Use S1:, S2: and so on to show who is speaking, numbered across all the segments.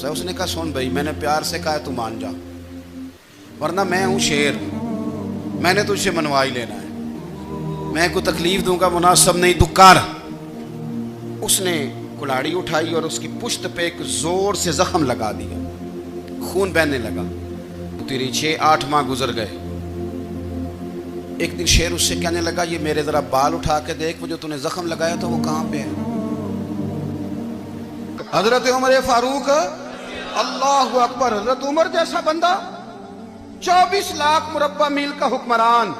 S1: غصہ ہے. اس نے کہا سن بھائی میں نے پیار سے کہا تو مان جا, ورنہ میں ہوں شیر, میں نے تجھ سے منوا ہی لینا ہے, میں کو تکلیف دوں گا مناسب نہیں, تو کر. اس نے کلاڑی اٹھائی اور اس کی پشت پہ ایک زور سے زخم لگا دیا, خون بہنے لگا. تیری 6-8 ماہ گزر گئے. ایک دن شیر اس سے کہنے لگا یہ میرے ذرا بال اٹھا کے دیکھ, وہ جو تو نے زخم لگایا تھا وہ کہاں پہ ہے. حضرت عمر فاروق, اللہ اکبر, حضرت عمر جیسا بندہ, 24 لاکھ مربع میل کا حکمران,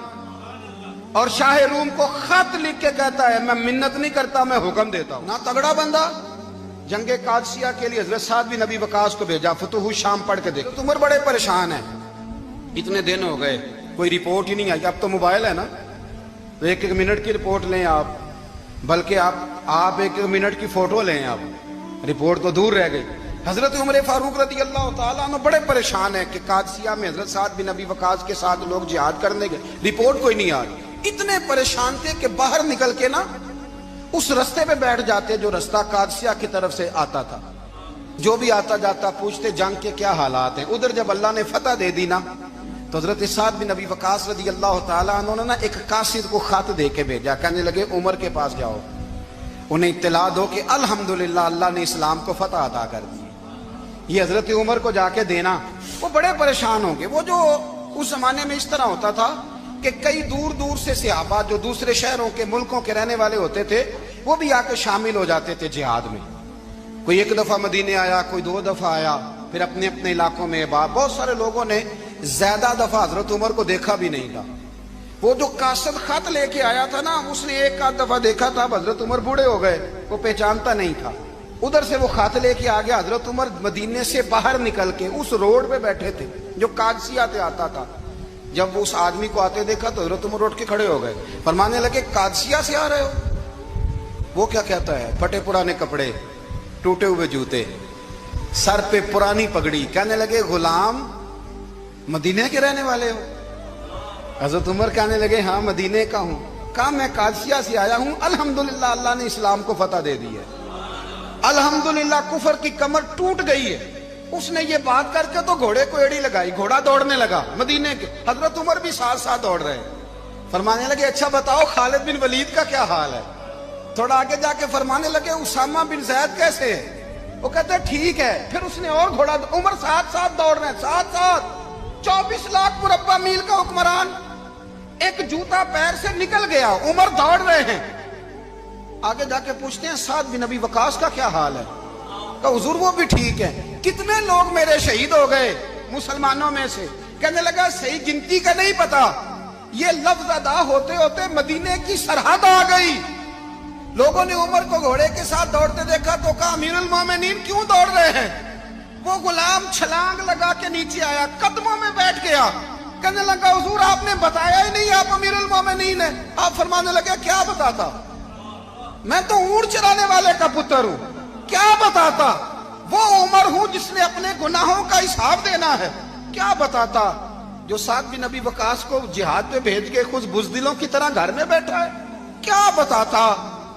S1: اور شاہ روم کو خط لکھ کے کہتا ہے میں منت نہیں کرتا میں حکم دیتا ہوں. نہ تگڑا بندہ. جنگ قادسیہ کے لیے حضرت سعد بن ابی وقاص کو بھیجا, فتوح شام پڑھ کے دیکھ. عمر بڑے پریشان ہیں, اتنے دن ہو گئے کوئی رپورٹ ہی نہیں آئی. اب تو موبائل ہے نا, تو 1-1 منٹ کی رپورٹ لیں آپ, بلکہ آپ 1-1 منٹ کی فوٹو لیں آپ, رپورٹ تو دور رہ گئی. حضرت عمر فاروق رضی اللہ تعالیٰ عنہ بڑے پریشان ہیں کہ قادسیہ میں حضرت سعد بن ابی وقاص کے ساتھ لوگ جہاد کرنے گئے, رپورٹ کوئی نہیں آ رہی. اتنے پریشان تھے کہ باہر نکل کے نا اس رستے پہ بیٹھ جاتے جو رستہ قادسیہ کی طرف سے آتا تھا. جو بھی آتا جاتا پوچھتے جنگ کے کیا حالات ہیں. ادھر جب اللہ نے فتح دے دی نا, تو حضرت سعد بن ابی وقاص رضی اللہ تعالیٰ عنہ نے نا ایک قاصد کو خط دے کے بھیجا. کہنے لگے عمر کے پاس جاؤ, انہیں اطلاع دو کہ الحمدللہ اللہ نے اسلام کو فتح عطا کر دی. یہ حضرت عمر کو جا کے دینا. وہ بڑے پریشان ہوں گے. وہ جو اس زمانے میں اس طرح ہوتا تھا کہ کئی دور دور سے صحابہ جو دوسرے شہروں کے ملکوں کے رہنے والے ہوتے تھے وہ بھی آ کے شامل ہو جاتے تھے جہاد میں. کوئی 1 دفعہ مدینے آیا, کوئی 2 دفعہ آیا, پھر اپنے اپنے علاقوں میں. بہت سارے لوگوں نے زیادہ دفعہ حضرت عمر کو دیکھا بھی نہیں تھا. وہ جو قاصد خط لے کے آیا تھا نا, اس نے 1-8 دفعہ دیکھا تھا. حضرت عمر بوڑھے ہو گئے, وہ پہچانتا نہیں تھا. ادھر سے وہ خط لے کے آ گیا. حضرت عمر مدینے سے باہر نکل کے اس روڈ پہ بیٹھے تھے جو قادسیہ سے آتا تھا. جب وہ اس آدمی کو آتے دیکھا تو حضرت عمر اٹھ کے کھڑے ہو گئے, فرمانے لگے قادسیہ سے آ رہے ہو. وہ کیا کہتا ہے, پھٹے پرانے کپڑے, ٹوٹے ہوئے جوتے, سر پہ پرانی پگڑی. کہنے لگے غلام مدینے کے رہنے والے ہو. حضرت عمر کہنے لگے ہاں مدینے کا ہوں. کہا میں قادسیہ سے آیا ہوں, الحمدللہ اللہ نے اسلام کو فتح دے دی ہے, الحمدللہ کفر کی کمر ٹوٹ گئی ہے. اس نے یہ بات کر کے تو گھوڑے کو ایڑی لگائی, گھوڑا دوڑنے لگا مدینے کے. حضرت عمر بھی ساتھ ساتھ دوڑ رہے. فرمانے لگے اچھا بتاؤ خالد بن ولید کا کیا حال ہے. تھوڑا آگے جا کے فرمانے لگے اسامہ بن زید کیسے ہے. وہ کہتے ٹھیک ہے. پھر اس نے اور گھوڑا, عمر ساتھ ساتھ دوڑ رہے ہیں, ساتھ ساتھ. 24 لاکھ مربع میل کا حکمران, ایک جوتا پیر سے نکل گیا, عمر دوڑ رہے ہیں. آگے جا کے پوچھتے ہیں سعد بن ابی وقاص کا کیا حال ہے. کہ حضور وہ بھی ٹھیک ہے. کتنے لوگ میرے شہید ہو گئے مسلمانوں میں سے. کہنے لگا صحیح گنتی کا نہیں پتا, یہ لفظ ادا ہوتے ہوتے مدینے کی سرحد آ گئی. لوگوں نے عمر کو گھوڑے کے ساتھ دوڑتے دیکھا تو کہا امیر المومنین کیوں دوڑ رہے ہیں. وہ غلام چھلانگ لگا کے نیچے آیا, قدموں میں بیٹھ گیا. کہنے لگا حضور آپ نے بتایا ہی نہیں آپ امیر المومنین ہیں. آپ فرمانے لگے کیا بتاتا, میں تو اونٹ چرانے والے کا پتر ہوں, کیا بتاتا. وہ عمر ہوں جس نے اپنے گناہوں کا حساب دینا ہے, کیا بتاتا. جو سعد بن ابی وقاص کو جہاد پہ بھیج کے خود بزدلوں کی طرح گھر میں بیٹھا ہے, کیا بتاتا.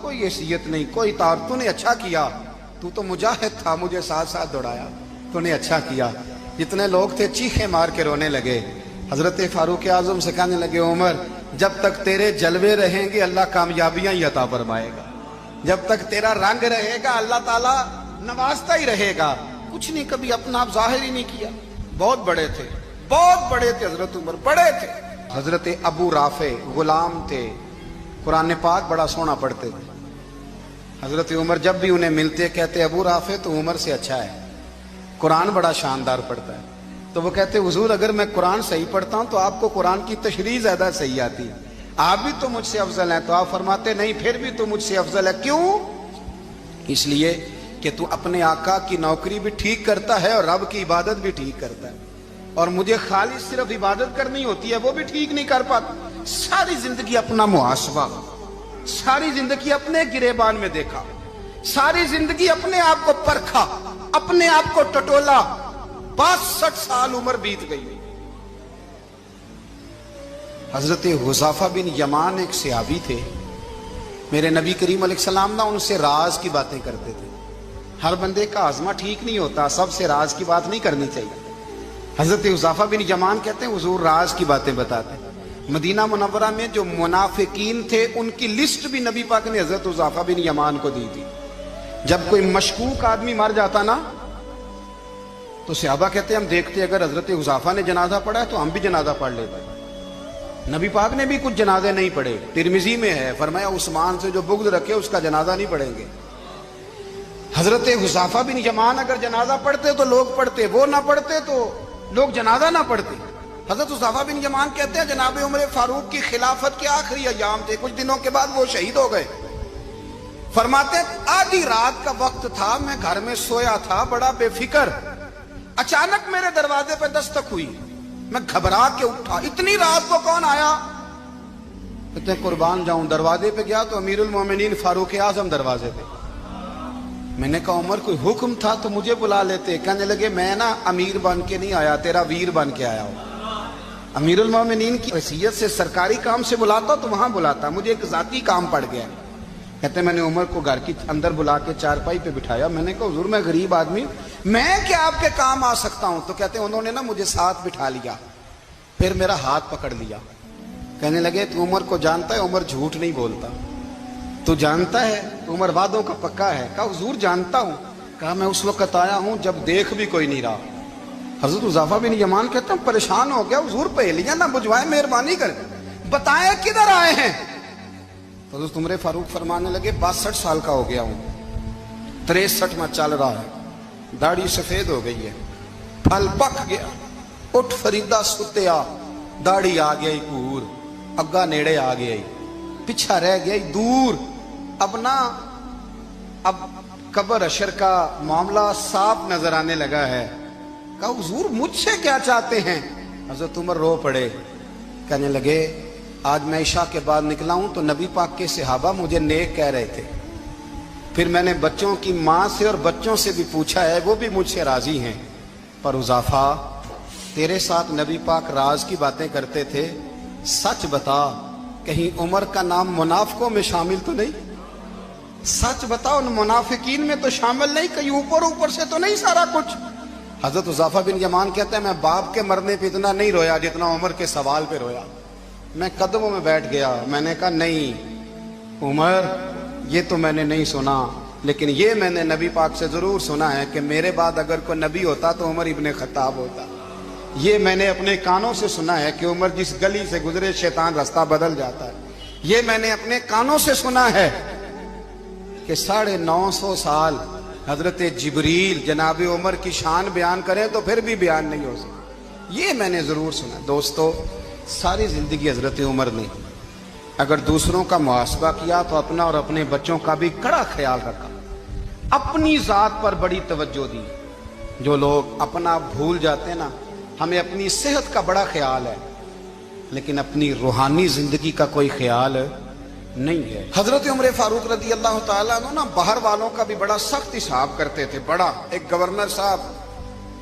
S1: کوئی حیثیت نہیں, کوئی تار. تو نے اچھا کیا, تو تو مجاہد تھا, مجھے ساتھ ساتھ دوڑایا, تو نے اچھا کیا. جتنے لوگ تھے چیخے مار کے رونے لگے. حضرت فاروق اعظم سے کہنے لگے عمر جب تک تیرے جلوے رہیں گے اللہ کامیابیاں ہی عطا فرمائے گا, جب تک تیرا رنگ رہے گا اللہ تعالیٰ نوازتا ہی رہے گا. کچھ نہیں کبھی اپنا آپ ظاہر ہی نہیں کیا. بہت بڑے تھے, بہت بڑے تھے حضرت عمر, بڑے تھے. حضرت ابو رافع غلام تھے, قرآن پاک بڑا سونا پڑھتے تھے. حضرت عمر جب بھی انہیں ملتے کہتے ابو رافع تو عمر سے اچھا ہے, قرآن بڑا شاندار پڑھتا ہے. تو وہ کہتے حضور اگر میں قرآن صحیح پڑھتا ہوں تو آپ کو قرآن کی تشریح زیادہ صحیح آتی ہے, آپ بھی تو مجھ سے افضل ہیں. تو آپ فرماتے نہیں پھر بھی تو مجھ سے افضل ہے. کیوں؟ اس لیے کہ تو اپنے آقا کی نوکری بھی ٹھیک کرتا ہے اور رب کی عبادت بھی ٹھیک کرتا ہے, اور مجھے خالص صرف عبادت کرنی ہوتی ہے وہ بھی ٹھیک نہیں کر پاتا. ساری زندگی اپنا محاسبہ, ساری زندگی اپنے گریبان میں دیکھا, ساری زندگی اپنے آپ کو پرکھا, اپنے آپ کو ٹٹولا. 62 سال عمر بیت گئی. حضرت حذیفہ بن یمان ایک صحابی تھے, میرے نبی کریم علیہ السلام نا ان سے راز کی باتیں کرتے تھے. ہر بندے کا آزما ٹھیک نہیں ہوتا، سب سے راز کی بات نہیں کرنی چاہیے۔ حضرت حذیفہ بن یمان کہتے ہیں حضور راز کی باتیں بتاتے ہیں۔ مدینہ منورہ میں جو منافقین تھے ان کی لسٹ بھی نبی پاک نے حضرت حذیفہ بن یمان کو دی تھی۔ جب کوئی مشکوک آدمی مر جاتا نا تو صحابہ کہتے ہیں ہم دیکھتے اگر حضرت حذیفہ نے جنازہ پڑھا ہے تو ہم بھی جنازہ پڑھ لیتے۔ نبی پاک نے بھی کچھ جنازے نہیں پڑھے، ترمذی میں ہے، فرمایا عثمان سے جو بغض رکھے اس کا جنازہ نہیں پڑھیں گے۔ حضرت حذیفہ بن یمان اگر جنازہ پڑھتے تو لوگ پڑھتے، وہ نہ پڑھتے تو لوگ جنازہ نہ پڑھتے۔ حضرت حذیفہ بن یمان کہتے ہیں جناب عمر فاروق کی خلافت کے آخری ایام تھے، کچھ دنوں کے بعد وہ شہید ہو گئے۔ فرماتے آدھی رات کا وقت تھا، میں گھر میں سویا تھا بڑا بے فکر، اچانک میرے دروازے پہ دستک ہوئی، میں گھبرا کے اٹھا، اتنی رات کو کون آیا؟ کہتے ہیں قربان جاؤں، دروازے پہ گیا تو امیر المومنین فاروق اعظم دروازے پہ۔ میں نے کہا عمر کوئی حکم تھا تو مجھے بلا لیتے۔ کہنے لگے میں نا امیر بن کے نہیں آیا، تیرا ویر بن کے آیا ہوں۔ امیر المومنین کی حیثیت سے سرکاری کام سے بلاتا تو وہاں بلاتا، مجھے ایک ذاتی کام پڑ گیا۔ کہتے ہیں میں نے عمر کو گھر کی اندر بلا کے چارپائی پہ بٹھایا، میں نے کہا حضور میں غریب آدمی ہوں، میں کیا آپ کے کام آ سکتا ہوں؟ تو کہتے ہیں انہوں نے نا مجھے ساتھ بٹھا لیا، پھر میرا ہاتھ پکڑ لیا، کہنے لگے تو عمر کو جانتا ہے؟ عمر جھوٹ نہیں بولتا، تو جانتا ہے عمر وعدوں کا پکا ہے؟ کہا حضور جانتا ہوں۔ کہا میں اس وقت آیا ہوں جب دیکھ بھی کوئی نہیں رہا۔ حضرت حذیفہ بن یمان کہتے ہیں پریشان ہو گیا، حضور پہلیاں نہ بجھوائے، مہربانی کر بتائیں کدھر آئے ہیں؟ تو حضرت عمر فاروق فرمانے لگے 62 سال کا ہو گیا ہوں، 63 میں چل رہا ہے، داڑھی سفید ہو گئی ہے، پھل پک گیا، اٹھ فریدہ ستیا، داڑھی آ گئی پور، اگا نیڑے آ گئی، پیچھا رہ گئی دور، اب قبر اشر کا معاملہ صاف نظر آنے لگا ہے۔ کہا حضور مجھ سے کیا چاہتے ہیں؟ حضرت عمر رو پڑے، کہنے لگے آج میں عشاء کے بعد نکلا ہوں تو نبی پاک کے صحابہ مجھے نیک کہہ رہے تھے، پھر میں نے بچوں کی ماں سے اور بچوں سے بھی پوچھا ہے، وہ بھی مجھ سے راضی ہیں، پر حذیفہ تیرے ساتھ نبی پاک راز کی باتیں کرتے تھے، سچ بتا کہیں عمر کا نام منافقوں میں شامل تو نہیں؟ سچ بتا ان منافقین میں تو شامل نہیں، کہیں اوپر سے تو نہیں سارا کچھ؟ حضرت حذیفہ بن یمان کہتے ہیں میں باپ کے مرنے پہ اتنا نہیں رویا جتنا عمر کے سوال پہ رویا۔ میں قدموں میں بیٹھ گیا، میں نے کہا نہیں عمر یہ تو میں نے نہیں سنا، لیکن یہ میں نے نبی پاک سے ضرور سنا ہے کہ میرے بعد اگر کوئی نبی ہوتا تو عمر ابن خطاب ہوتا۔ یہ میں نے اپنے کانوں سے سنا ہے کہ عمر جس گلی سے گزرے شیطان رستہ بدل جاتا ہے۔ یہ میں نے اپنے کانوں سے سنا ہے کہ 950 سال حضرت جبریل جناب عمر کی شان بیان کریں تو پھر بھی بیان نہیں ہو سکتا۔ یہ میں نے ضرور سنا۔ دوستو ساری زندگی حضرت عمر نے اگر دوسروں کا محاسبہ کیا تو اپنا اور اپنے بچوں کا بھی کڑا خیال رکھا، اپنی ذات پر بڑی توجہ دی۔ جو لوگ اپنا بھول جاتے ہیں نا، ہمیں اپنی صحت کا بڑا خیال ہے لیکن اپنی روحانی زندگی کا کوئی خیال نہیں ہے۔ حضرت عمر فاروق رضی اللہ تعالیٰ عنہ نا باہر والوں کا بھی بڑا سخت حساب کرتے تھے۔ بڑا ایک گورنر صاحب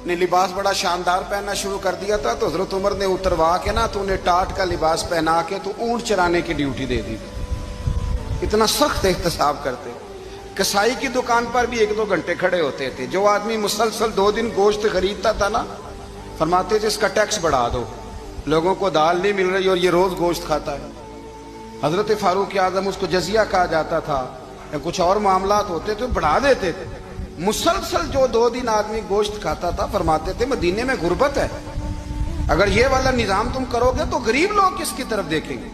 S1: نے لباس بڑا شاندار پہننا شروع کر دیا تھا تو حضرت عمر نے اتروا کے نا تو انہیں ٹاٹ کا لباس پہنا کے تو اونٹ چرانے کی ڈیوٹی دے دی تھی۔ اتنا سخت احتساب کرتے۔ کسائی کی دکان پر بھی 1-2 گھنٹے کھڑے ہوتے تھے۔ جو آدمی مسلسل 2 دن گوشت خریدتا تھا نا، فرماتے تھے اس کا ٹیکس بڑھا دو، لوگوں کو دال نہیں مل رہی اور یہ روز گوشت کھاتا ہے۔ حضرت فاروق اعظم اس کو جزیہ کہا جاتا تھا، یا کچھ اور معاملات ہوتے تھے بڑھا دیتے تھے۔ مسلسل جو 2 دن آدمی گوشت کھاتا تھا، فرماتے تھے مدینے میں غربت ہے، اگر یہ والا نظام تم کرو گے تو غریب لوگ کس کی طرف دیکھیں گے۔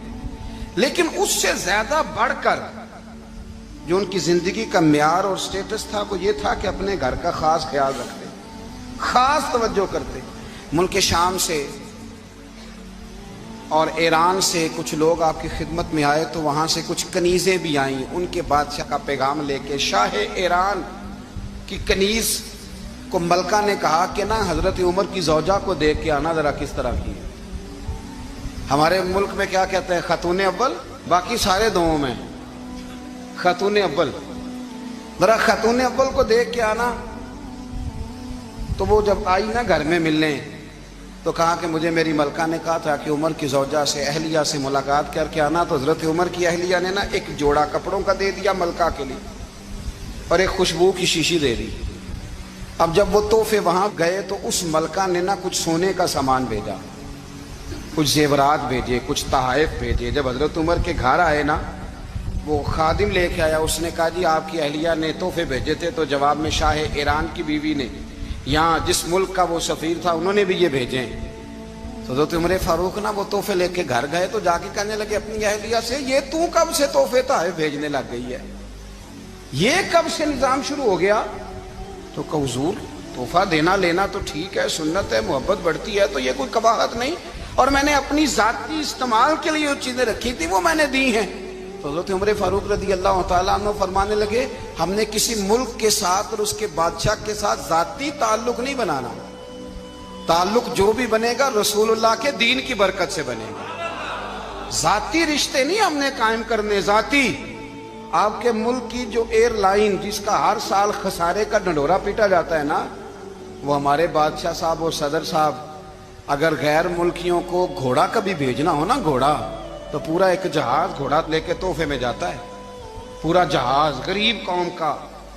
S1: لیکن اس سے زیادہ بڑھ کر جو ان کی زندگی کا معیار اور سٹیٹس تھا وہ یہ تھا کہ اپنے گھر کا خاص خیال رکھتے، خاص توجہ کرتے۔ ملک شام سے اور ایران سے کچھ لوگ آپ کی خدمت میں آئے تو وہاں سے کچھ کنیزیں بھی آئیں، ان کے بادشاہ کا پیغام لے کے۔ شاہ ایران کی کنیز کو ملکہ نے کہا کہ نا حضرت عمر کی زوجہ کو دیکھ کے آنا ذرا کس طرح کی ہے۔ ہمارے ملک میں کیا کہتے ہیں؟ خاتون اول، باقی سارے دووں میں خاتون اول، ذرا خاتون اول کو دیکھ کے آنا۔ تو وہ جب آئی نا گھر میں ملنے تو کہا کہ مجھے میری ملکہ نے کہا تھا کہ عمر کی زوجہ سے اہلیہ سے ملاقات کر کے آنا۔ تو حضرت عمر کی اہلیہ نے نا ایک جوڑا کپڑوں کا دے دیا ملکہ کے لیے اور ایک خوشبو کی شیشی دے دی۔ اب جب وہ تحفے وہاں گئے تو اس ملکہ نے نہ کچھ سونے کا سامان بھیجا، کچھ زیورات بھیجے، کچھ تحائف بھیجے۔ جب حضرت عمر کے گھر آئے نا، وہ خادم لے کے آیا، اس نے کہا جی آپ کی اہلیہ نے تحفے بھیجے تھے، تو جواب میں شاہ ایران کی بیوی نے، یہاں جس ملک کا وہ سفیر تھا، انہوں نے بھی یہ بھیجے ہیں۔ تو حضرت عمر فاروق نا وہ تحفے لے کے گھر گئے تو جا کے کہنے لگے اپنی اہلیہ سے، یہ تو کب سے تحفے تحائف بھیجنے لگ گئی ہے، یہ کب سے نظام شروع ہو گیا؟ تو کہ حضور تحفہ دینا لینا تو ٹھیک ہے، سنت ہے، محبت بڑھتی ہے، تو یہ کوئی قباحت نہیں، اور میں نے اپنی ذاتی استعمال کے لیے جو چیزیں رکھی تھی وہ میں نے دی ہیں۔ تو حضرت عمر فاروق رضی اللہ تعالیٰ عنہ فرمانے لگے ہم نے کسی ملک کے ساتھ اور اس کے بادشاہ کے ساتھ ذاتی تعلق نہیں بنانا، تعلق جو بھی بنے گا رسول اللہ کے دین کی برکت سے بنے گا، ذاتی رشتے نہیں ہم نے قائم کرنے، ذاتی۔ آپ کے ملک کی جو ایئر لائن جس کا ہر سال خسارے کا ڈنڈورا پیٹا جاتا ہے نا، وہ ہمارے بادشاہ صاحب اور صدر صاحب اگر غیر ملکیوں کو گھوڑا کبھی بھیجنا ہو نا، گھوڑا، تو پورا ایک جہاز گھوڑا لے کے تحفے میں جاتا ہے، پورا جہاز غریب قوم کا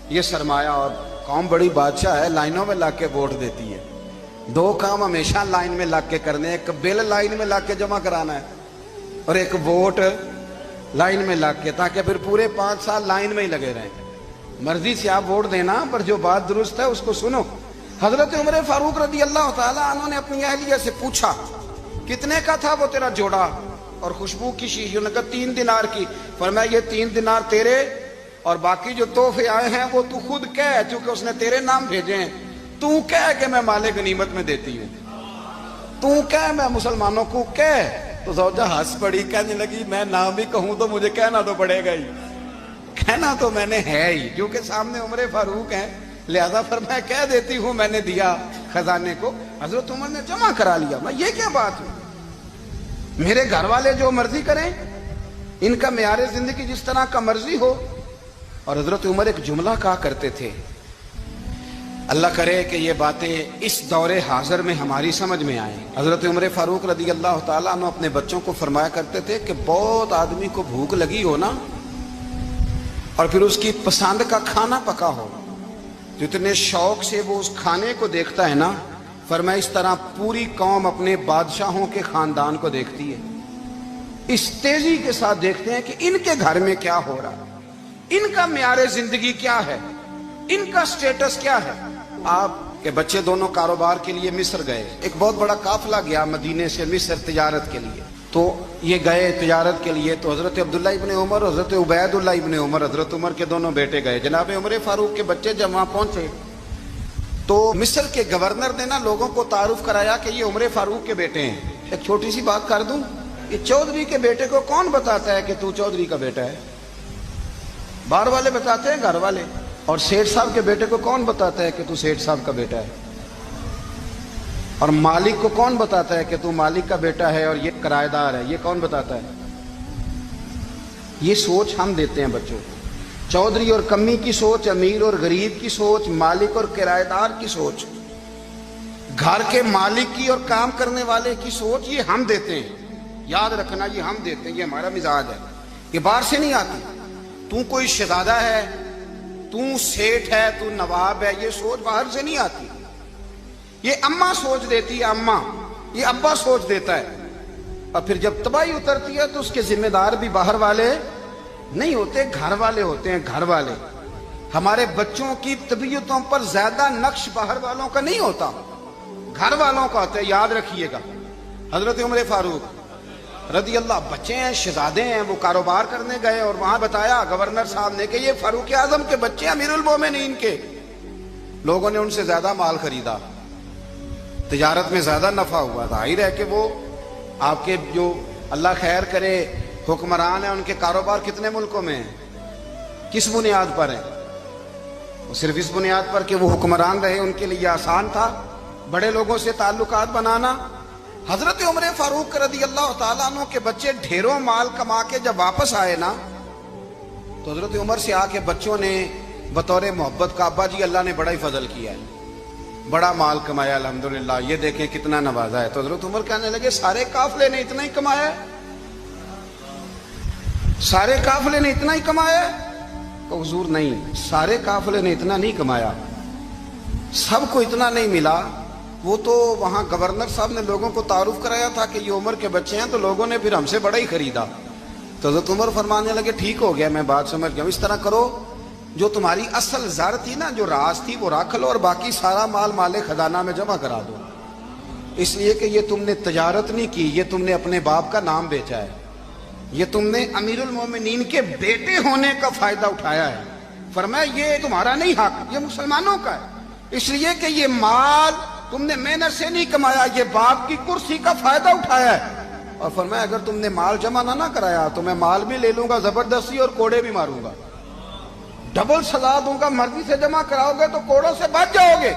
S1: یہ سرمایہ، اور قوم بڑی بادشاہ ہے، لائنوں میں لگ کے ووٹ دیتی ہے، دو کام ہمیشہ لائن میں لگ کے کرنے، ایک بل لائن میں لگ کے جمع کرانا ہے اور ایک ووٹ لائن میں لگ کے، تاکہ پھر پورے 5 سال لائن میں ہی لگے رہیں۔ مرضی سے آپ ووٹ دینا، پر جو بات درست ہے اس کو سنو۔ حضرت عمر فاروق رضی اللہ تعالیٰ عنہ نے اپنی اہلیہ سے پوچھا کتنے کا تھا وہ تیرا جوڑا اور خوشبو کی شیشی؟ انہوں نے کہا 3 دینار کی۔ فرمایا یہ 3 دینار تیرے، اور باقی جو تحفے آئے ہیں وہ تو خود کہہ، چونکہ اس نے تیرے نام بھیجے ہیں، تو کہہ کہ میں مال غنیمت میں دیتی ہوں، تو کہہ میں مسلمانوں کو کہہ۔ تو زوجہ ہنس پڑی، کہنے لگی میں نہ بھی کہوں تو مجھے کہنا تو پڑے گا ہی، کہنا تو میں نے ہے ہی، کیونکہ سامنے عمر فاروق ہیں، لہذا فرمایا کہہ دیتی ہوں میں نے دیا خزانے کو۔ حضرت عمر نے جمع کرا لیا۔ میں یہ کیا بات ہے، میرے گھر والے جو مرضی کریں، ان کا معیار زندگی جس طرح کا مرضی ہو۔ اور حضرت عمر ایک جملہ کہا کرتے تھے، اللہ کرے کہ یہ باتیں اس دور حاضر میں ہماری سمجھ میں آئیں۔ حضرت عمر فاروق رضی اللہ تعالیٰ عنہ اپنے بچوں کو فرمایا کرتے تھے کہ بہت آدمی کو بھوک لگی ہو نا، اور پھر اس کی پسند کا کھانا پکا ہو، جتنے شوق سے وہ اس کھانے کو دیکھتا ہے نا، فرمایا اس طرح پوری قوم اپنے بادشاہوں کے خاندان کو دیکھتی ہے، اس تیزی کے ساتھ دیکھتے ہیں کہ ان کے گھر میں کیا ہو رہا ہے، ان کا معیار زندگی کیا ہے، ان کا سٹیٹس کیا ہے۔ آپ کے بچے دونوں کاروبار کے لیے مصر گئے، ایک بہت بڑا قافلہ گیا مدینے سے مصر تجارت کے لیے، تو یہ گئے تجارت کے لیے، تو حضرت عبداللہ ابن عمر اور حضرت عبید اللہ ابن عمر، حضرت عمر کے دونوں بیٹے گئے۔ جناب عمر فاروق کے بچے جب وہاں پہنچے تو مصر کے گورنر نے نا لوگوں کو تعارف کرایا کہ یہ عمر فاروق کے بیٹے ہیں۔ ایک چھوٹی سی بات کر دوں، یہ چودھری کے بیٹے کو کون بتاتا ہے کہ تو چودھری کا بیٹا ہے؟ باہر والے بتاتے ہیں، گھر والے۔ اور سیٹھ صاحب کے بیٹے کو کون بتاتا ہے کہ تو سیٹھ صاحب کا بیٹا ہے؟ اور مالک کو کون بتاتا ہے کہ تو مالک کا بیٹا ہے اور یہ کرایہ دار ہے؟ یہ کون بتاتا ہے؟ یہ سوچ ہم دیتے ہیں بچوں کو، چودھری اور کمی کی سوچ، امیر اور غریب کی سوچ، مالک اور کرایہ دار کی سوچ، گھر کے مالک کی اور کام کرنے والے کی سوچ، یہ ہم دیتے ہیں۔ یاد رکھنا، یہ ہم دیتے ہیں، یہ ہمارا مزاج ہے، یہ باہر سے نہیں آتی۔ تو کوئی شہزادہ ہے، تو سیٹھ ہے، تو نواب ہے، یہ سوچ باہر سے نہیں آتی، یہ اماں سوچ دیتی ہے، اماں، یہ ابا سوچ دیتا ہے۔ اور پھر جب تباہی اترتی ہے تو اس کے ذمہ دار بھی باہر والے نہیں ہوتے، گھر والے ہوتے ہیں، گھر والے۔ ہمارے بچوں کی طبیعتوں پر زیادہ نقش باہر والوں کا نہیں ہوتا، گھر والوں کا ہوتا ہے، یاد رکھیے گا۔ حضرت عمر فاروق رضی اللہ، بچے ہیں، شہزادے ہیں، وہ کاروبار کرنے گئے اور وہاں بتایا گورنر صاحب نے کہ یہ فاروق اعظم کے بچے، امیر المومنین کے۔ لوگوں نے ان سے زیادہ مال خریدا، تجارت میں زیادہ نفع ہوا، ظاہر ہے کہ وہ آپ کے جو اللہ خیر کرے حکمران ہیں، ان کے کاروبار کتنے ملکوں میں ہیں، کس بنیاد پر ہیں؟ وہ صرف اس بنیاد پر کہ وہ حکمران رہے، ان کے لیے آسان تھا بڑے لوگوں سے تعلقات بنانا۔ حضرت عمر فاروق رضی اللہ تعالیٰ عنہ کے بچے ڈھیروں مال کما کے جب واپس آئے نا، تو حضرت عمر سے آ کے بچوں نے بطور محبت کا، ابا جی اللہ نے بڑا ہی فضل کیا ہے، بڑا مال کمایا الحمدللہ، یہ دیکھیں کتنا نوازا ہے۔ تو حضرت عمر کہنے لگے سارے قافلے نے اتنا ہی کمایا ہے، سارے قافلے نے اتنا ہی کمایا ہے؟ کہ حضور نہیں، سارے قافلے نے اتنا نہیں کمایا، سب کو اتنا نہیں ملا، وہ تو وہاں گورنر صاحب نے لوگوں کو تعارف کرایا تھا کہ یہ عمر کے بچے ہیں، تو لوگوں نے پھر ہم سے بڑا ہی خریدا۔ تو حضرت عمر فرمانے لگے ٹھیک ہو گیا، میں بات سمجھ گیا، اس طرح کرو جو تمہاری اصل زر تھی نا، جو راز تھی وہ رکھ لو، اور باقی سارا مال مال خزانہ میں جمع کرا دو، اس لیے کہ یہ تم نے تجارت نہیں کی، یہ تم نے اپنے باپ کا نام بیچا ہے، یہ تم نے امیر المومنین کے بیٹے ہونے کا فائدہ اٹھایا ہے۔ فرمایا یہ تمہارا نہیں حق، یہ مسلمانوں کا ہے، اس لیے کہ یہ مال تم نے محنت سے نہیں کمایا، یہ باپ کی کرسی کا فائدہ اٹھایا ہے۔ اور فرمایا اگر تم نے مال جمع نہ کرایا تو میں مال بھی لے لوں گا زبردستی اور کوڑے بھی ماروں گا، ڈبل سزا دوں گا، مرضی سے جمع کراؤ گے تو کوڑوں سے بچ جاؤ گے۔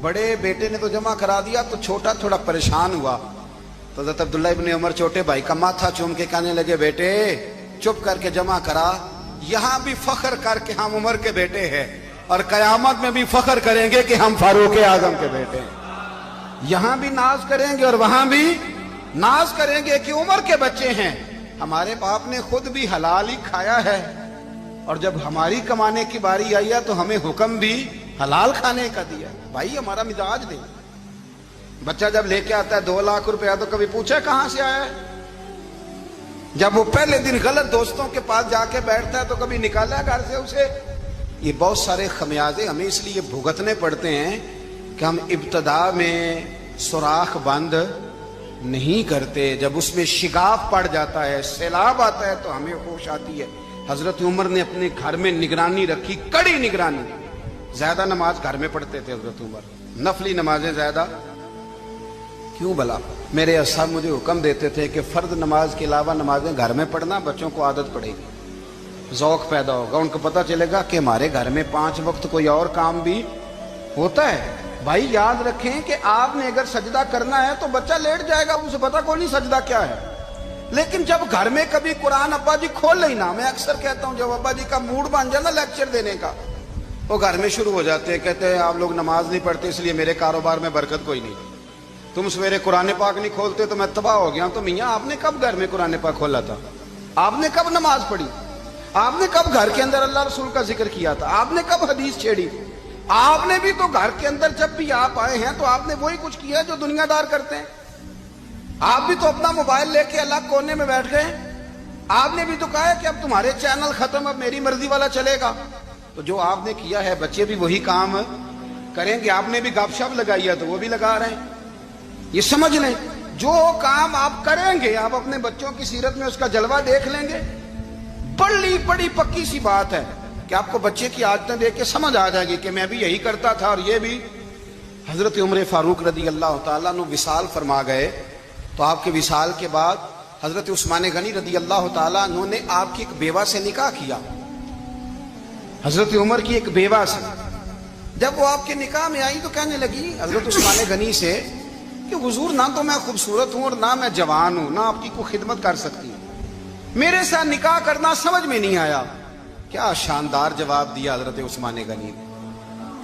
S1: بڑے بیٹے نے تو جمع کرا دیا، تو چھوٹا تھوڑا پریشان ہوا، تو حضرت عبداللہ ابن عمر چھوٹے بھائی کا ماتھا چوم کے کہنے لگے بیٹے چپ کر کے جمع کرا، یہاں بھی فخر کر کے ہم عمر کے بیٹے ہیں، اور قیامت میں بھی فخر کریں گے کہ ہم فاروق اعظم کے بیٹے ہیں، یہاں بھی ناز کریں گے اور وہاں بھی ناز کریں گے کہ عمر کے بچے ہیں، ہمارے باپ نے خود بھی حلال ہی کھایا ہے، اور جب ہماری کمانے کی باری آئی ہے تو ہمیں حکم بھی حلال کھانے کا دیا۔ بھائی ہمارا مزاج دے، بچہ جب لے کے آتا ہے 2 لاکھ روپیہ تو کبھی پوچھے کہاں سے آیا ہے؟ جب وہ پہلے دن غلط دوستوں کے پاس جا کے بیٹھتا ہے تو کبھی نکالا گھر سے اسے؟ یہ بہت سارے خمیازے ہمیں اس لیے بھگتنے پڑتے ہیں کہ ہم ابتدا میں سوراخ بند نہیں کرتے، جب اس میں شگاف پڑ جاتا ہے، سیلاب آتا ہے تو ہمیں ہوش آتی ہے۔ حضرت عمر نے اپنے گھر میں نگرانی رکھی، کڑی نگرانی، زیادہ نماز گھر میں پڑھتے تھے حضرت عمر، نفلی نمازیں زیادہ کیوں بلا؟ میرے اصحاب مجھے حکم دیتے تھے کہ فرض نماز کے علاوہ نمازیں گھر میں پڑھنا، بچوں کو عادت پڑے گی، ذوق پیدا ہوگا، ان کو پتہ چلے گا کہ ہمارے گھر میں 5 وقت کوئی اور کام بھی ہوتا ہے۔ بھائی یاد رکھیں کہ آپ نے اگر سجدہ کرنا ہے تو بچہ لیٹ جائے گا، اسے پتہ کوئی نہیں سجدہ کیا ہے، لیکن جب گھر میں کبھی قرآن ابا جی کھول لینا، میں اکثر کہتا ہوں جب ابا جی کا موڈ بن جائے نا لیکچر دینے کا، وہ گھر میں شروع ہو جاتے ہیں، کہتے ہیں آپ لوگ نماز نہیں پڑھتے اس لیے میرے کاروبار میں برکت کوئی نہیں، تم سویرے قرآن پاک نہیں کھولتے تو میں تباہ ہو گیا۔ تو میاں آپ نے کب گھر میں قرآن پاک کھولا تھا؟ آپ نے کب نماز پڑھی؟ آپ نے کب گھر کے اندر اللہ رسول کا ذکر کیا تھا؟ آپ نے کب حدیث چھیڑی؟ آپ نے بھی تو گھر کے اندر جب بھی آپ آئے ہیں تو آپ نے وہی کچھ کیا جو دنیا دار کرتے ہیں، آپ بھی تو اپنا موبائل لے کے الگ کونے میں بیٹھ گئے، آپ نے بھی تو کہا ہے کہ اب تمہارے چینل ختم، اب میری مرضی والا چلے گا، تو جو آپ نے کیا ہے بچے بھی وہی کام کریں گے۔ آپ نے بھی گپ شپ لگائی ہے تو وہ بھی لگا رہے ہیں، یہ سمجھ لیں جو کام آپ کریں گے آپ اپنے بچوں کی سیرت میں اس کا جلوہ دیکھ لیں گے۔ بڑی پکی سی بات ہے کہ آپ کو بچے کی عادتیں دیکھ کے سمجھ آ جائے گی کہ میں بھی یہی کرتا تھا اور یہ بھی۔ حضرت عمر فاروق رضی اللہ تعالیٰ عنہ وصال فرما گئے، تو آپ کے وصال کے بعد حضرت عثمان غنی رضی اللہ تعالیٰ عنہ نے آپ کی ایک بیوہ سے نکاح کیا، حضرت عمر کی ایک بیوہ سے۔ جب وہ آپ کے نکاح میں آئی تو کہنے لگی حضرت عثمان غنی سے کہ حضور نہ تو میں خوبصورت ہوں اور نہ میں جوان ہوں، نہ آپ کی کوئی خدمت کر سکتی ہوں، میرے ساتھ نکاح کرنا سمجھ میں نہیں آیا۔ کیا شاندار جواب دیا حضرت عثمان غنی نے،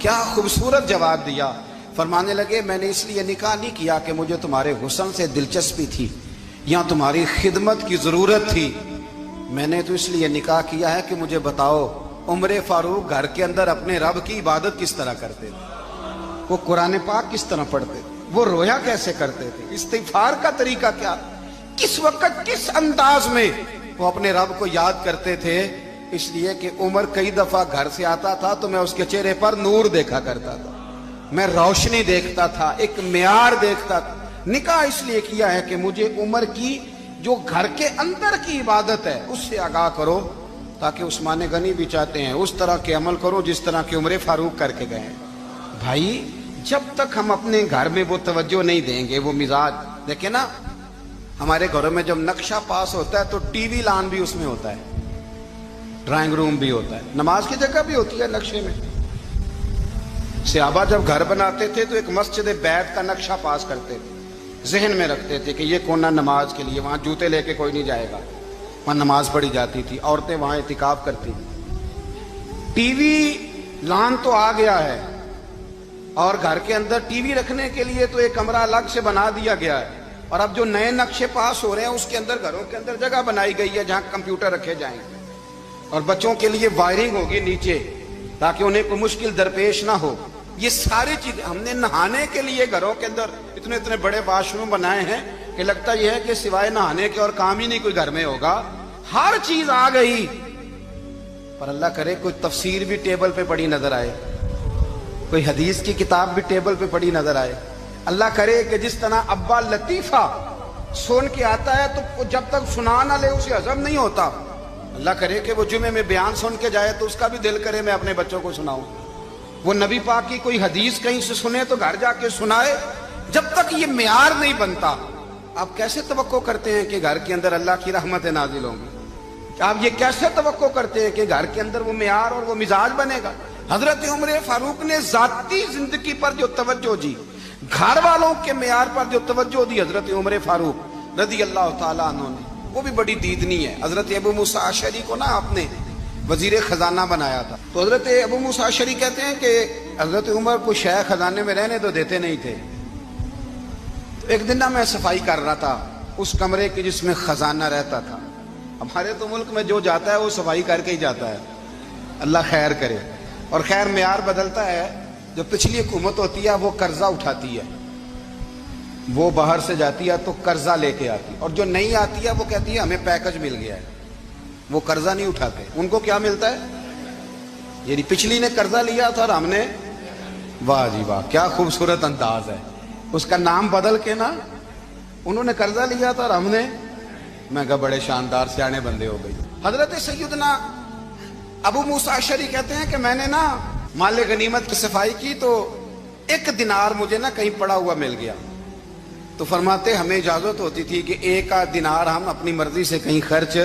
S1: کیا خوبصورت جواب دیا۔ فرمانے لگے میں نے اس لیے نکاح نہیں کیا کہ مجھے تمہارے حسن سے دلچسپی تھی یا تمہاری خدمت کی ضرورت تھی، میں نے تو اس لیے نکاح کیا ہے کہ مجھے بتاؤ عمر فاروق گھر کے اندر اپنے رب کی عبادت کس طرح کرتے تھے، وہ قرآن پاک کس طرح پڑھتے تھے، وہ رویا کیسے کرتے تھے، استغفار کا طریقہ کیا، کس وقت کس انداز میں وہ اپنے رب کو یاد کرتے تھے۔ اس لیے کہ عمر کئی دفعہ گھر سے آتا تھا تو میں اس کے چہرے پر نور دیکھا کرتا تھا، میں روشنی دیکھتا تھا، ایک معیار دیکھتا تھا۔ نکاح اس لیے کیا ہے کہ مجھے عمر کی جو گھر کے اندر کی عبادت ہے اس سے آگاہ کرو، تاکہ عثمان غنی بھی چاہتے ہیں اس طرح کے عمل کرو جس طرح کہ عمر فاروق کر کے گئے ہیں۔ بھائی جب تک ہم اپنے گھر میں وہ توجہ نہیں دیں گے، وہ مزاج دیکھیں نا، ہمارے گھروں میں جب نقشہ پاس ہوتا ہے تو ٹی وی لان بھی اس میں ہوتا ہے، ڈرائنگ روم بھی ہوتا ہے، نماز کی جگہ بھی ہوتی ہے نقشے میں۔ صحابہ جب گھر بناتے تھے تو ایک مسجد بیت کا نقشہ پاس کرتے تھے، ذہن میں رکھتے تھے کہ یہ کونا نماز کے لیے، وہاں جوتے لے کے کوئی نہیں جائے گا، وہاں نماز پڑھی جاتی تھی، عورتیں وہاں اعتکاف کرتی تھیں۔ ٹی وی لان تو آ گیا ہے، اور گھر کے اندر ٹی وی رکھنے کے لیے تو ایک کمرہ الگ سے بنا دیا گیا ہے، اور اب جو نئے نقشے پاس ہو رہے ہیں اس کے اندر گھروں کے اندر جگہ بنائی گئی ہے جہاں کمپیوٹر رکھے جائیں گے۔ اور بچوں کے لیے وائرنگ ہوگی نیچے تاکہ انہیں کوئی مشکل درپیش نہ ہو. یہ ساری چیزیں ہم نے نہانے کے لیے گھروں کے اندر اتنے اتنے بڑے واش روم بنائے ہیں کہ لگتا یہ ہے کہ سوائے نہانے کے اور کام ہی نہیں کوئی گھر میں ہوگا. ہر چیز آ گئی، پر اللہ کرے کوئی تفسیر بھی ٹیبل پہ پڑی نظر آئے، کوئی حدیث کی کتاب بھی ٹیبل پہ پڑی نظر آئے. اللہ کرے کہ جس طرح ابا لطیفہ سن کے آتا ہے تو جب تک سنا نہ لے اسے ہضم نہیں ہوتا. اللہ کرے کہ وہ جمعے میں بیان سن کے جائے تو اس کا بھی دل کرے میں اپنے بچوں کو سناؤں. وہ نبی پاک کی کوئی حدیث کہیں سے سنے تو گھر جا کے سنائے. جب تک یہ معیار نہیں بنتا آپ کیسے توقع کرتے ہیں کہ گھر کے اندر اللہ کی رحمتیں نازل ہوں گی؟ آپ یہ کیسے توقع کرتے ہیں کہ گھر کے اندر وہ معیار اور وہ مزاج بنے گا؟ حضرت عمر فاروق نے ذاتی زندگی پر جو توجہ دی، گھر والوں کے معیار پر جو توجہ دی حضرت عمر فاروق رضی اللہ تعالیٰ عنہ نے، وہ بھی بڑی دیدنی ہے. حضرت ابو موسیٰ اشعری کو نا آپ نے وزیر خزانہ بنایا تھا، تو حضرت ابو موسیٰ اشعری کہتے ہیں کہ حضرت عمر کو شیخ خزانے میں رہنے تو دیتے نہیں تھے. تو ایک دن نا میں صفائی کر رہا تھا اس کمرے کی جس میں خزانہ رہتا تھا. ہمارے تو ملک میں جو جاتا ہے وہ صفائی کر کے ہی جاتا ہے، اللہ خیر کرے. اور خیر معیار بدلتا ہے. جو پچھلی حکومت ہوتی ہے وہ قرضہ اٹھاتی ہے، وہ باہر سے جاتی ہے تو قرضہ لے کے آتی ہے، اور جو نہیں آتی ہے وہ کہتی ہے ہمیں پیکج مل گیا ہے. وہ قرضہ نہیں اٹھاتے. ان کو کیا ملتا ہے؟ یعنی پچھلی نے قرضہ لیا تھا اور ہم نے، واہ جی واہ کیا خوبصورت انداز ہے. اس کا نام بدل کے نا انہوں نے قرضہ لیا تھا اور ہم نے، میں کہا بڑے شاندار سیانے بندے ہو گئی. حضرت سیدنا ابو موسیٰ اشعری کہتے ہیں کہ میں نے نا مال غنیمت کی صفائی کی تو 1 دینار مجھے نا کہیں پڑا ہوا مل گیا. تو فرماتے ہمیں اجازت ہوتی تھی کہ 1 دینار ہم اپنی مرضی سے کہیں خرچ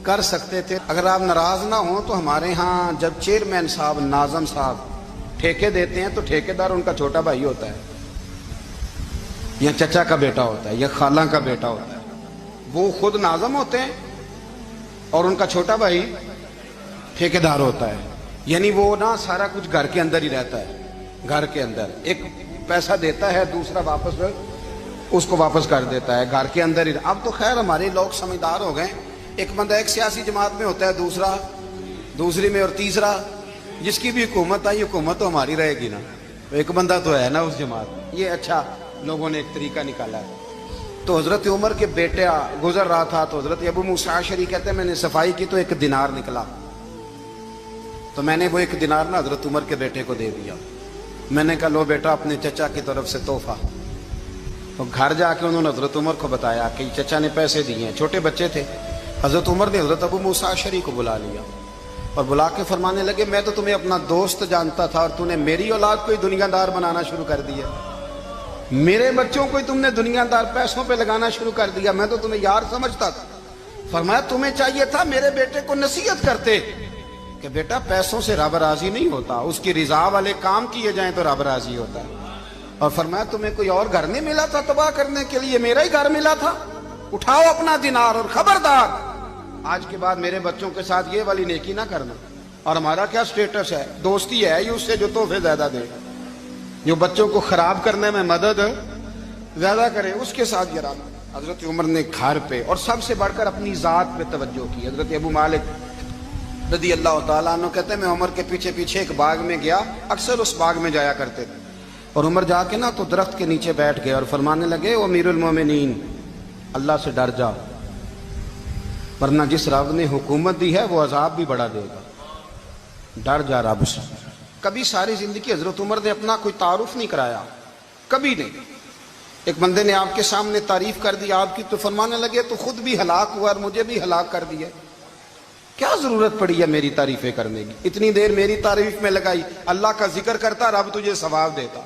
S1: کر سکتے تھے. اگر آپ ناراض نہ ہوں تو ہمارے ہاں جب چیئرمین صاحب، ناظم صاحب ٹھیکے دیتے ہیں تو ٹھیکیدار ان کا چھوٹا بھائی ہوتا ہے یا چچا کا بیٹا ہوتا ہے یا خالہ کا بیٹا ہوتا ہے. وہ خود ناظم ہوتے ہیں اور ان کا چھوٹا بھائی ٹھیکیدار ہوتا ہے. یعنی وہ نا سارا کچھ گھر کے اندر ہی رہتا ہے. گھر کے اندر ایک پیسہ دیتا ہے، دوسرا واپس اس کو واپس کر دیتا ہے. گھر کے اندر ہی. اب تو خیر ہمارے لوگ سمجھدار ہو گئے. ایک بندہ ایک سیاسی جماعت میں ہوتا ہے، دوسرا دوسری میں، اور تیسرا جس کی بھی حکومت آئی حکومت تو ہماری رہے گی نا. ایک بندہ تو ہے نا اس جماعت. یہ اچھا لوگوں نے ایک طریقہ نکالا ہے. تو حضرت عمر کے بیٹے گزر رہا تھا تو حضرت ابو موسیٰ اشعری کہتے ہیں میں نے صفائی کی تو 1 دینار نکلا. تو میں نے وہ 1 دینار نا حضرت عمر کے بیٹے کو دے دیا. میں نے کہا لو بیٹا اپنے چچا کی طرف سے تحفہ. تو گھر جا کے انہوں نے حضرت عمر کو بتایا کہ چچا نے پیسے دیے ہیں. چھوٹے بچے تھے. حضرت عمر نے حضرت ابو موسیٰ اشعری کو بلا لیا اور بلا کے فرمانے لگے میں تو تمہیں اپنا دوست جانتا تھا اور تو نے میری اولاد کو ہی دنیا دار بنانا شروع کر دیا. میرے بچوں کو ہی تم نے دنیا دار پیسوں پہ لگانا شروع کر دیا. میں تو تمہیں یار سمجھتا تھا. فرمایا تمہیں چاہیے تھا میرے بیٹے کو نصیحت کرتے کہ بیٹا پیسوں سے رب راضی نہیں ہوتا، اس کی رضا والے کام کیے جائیں تو رب راضی ہوتا ہے. اور فرمایا تمہیں کوئی اور گھر نہیں ملا تھا تباہ کرنے کے لیے، میرا ہی گھر ملا تھا. اٹھاؤ اپنا دینار اور خبردار آج کے بعد میرے بچوں کے ساتھ یہ والی نیکی نہ کرنا. اور ہمارا کیا سٹیٹس ہے؟ دوستی ہے یہ اس سے جو تحفے زیادہ دے، جو بچوں کو خراب کرنے میں مدد زیادہ کرے اس کے ساتھ یہ رہنا. حضرت عمر نے گھر پہ اور سب سے بڑھ کر اپنی ذات پہ توجہ کی. حضرت ابو مالک رضی اللہ تعالیٰ عنہ کہتے ہیں میں عمر کے پیچھے پیچھے ایک باغ میں گیا. اکثر اس باغ میں جایا کرتے تھے. اور عمر جا کے نا تو درخت کے نیچے بیٹھ گئے اور فرمانے لگے او امیر المومنین اللہ سے ڈر جا، ورنہ جس رب نے حکومت دی ہے وہ عذاب بھی بڑا دے گا. ڈر جا رب سے. کبھی ساری زندگی حضرت عمر نے اپنا کوئی تعارف نہیں کرایا، کبھی نہیں. ایک بندے نے آپ کے سامنے تعریف کر دی آپ کی تو فرمانے لگے تو خود بھی ہلاک ہوا اور مجھے بھی ہلاک کر دیا. کیا ضرورت پڑی ہے میری تعریفیں کرنے کی؟ اتنی دیر میری تعریف میں لگائی. اللہ کا ذکر کرتا رب تجھے ثواب دیتا.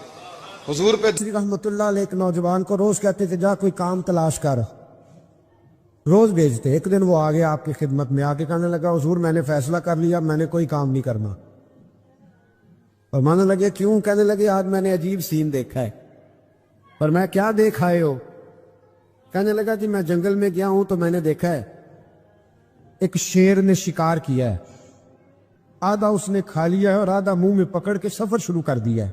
S1: حضور پہ
S2: رحمت اللہ علیہ ایک نوجوان کو روز کہتے تھے جا کوئی کام تلاش کر، روز بھیجتے. ایک دن وہ آگے آپ کی خدمت میں آ کے کہنے لگا حضور میں نے فیصلہ کر لیا میں نے کوئی کام نہیں کرنا. اور ماننے لگے کیوں؟ کہنے لگے آج میں نے عجیب سین دیکھا ہے. پر میں کیا دیکھ آئے ہو؟ کہنے لگا جی میں جنگل میں گیا ہوں تو میں نے دیکھا ہے ایک شیر نے شکار کیا ہے، آدھا اس نے کھا لیا ہے اور آدھا منہ میں پکڑ کے سفر شروع کر دیا ہے.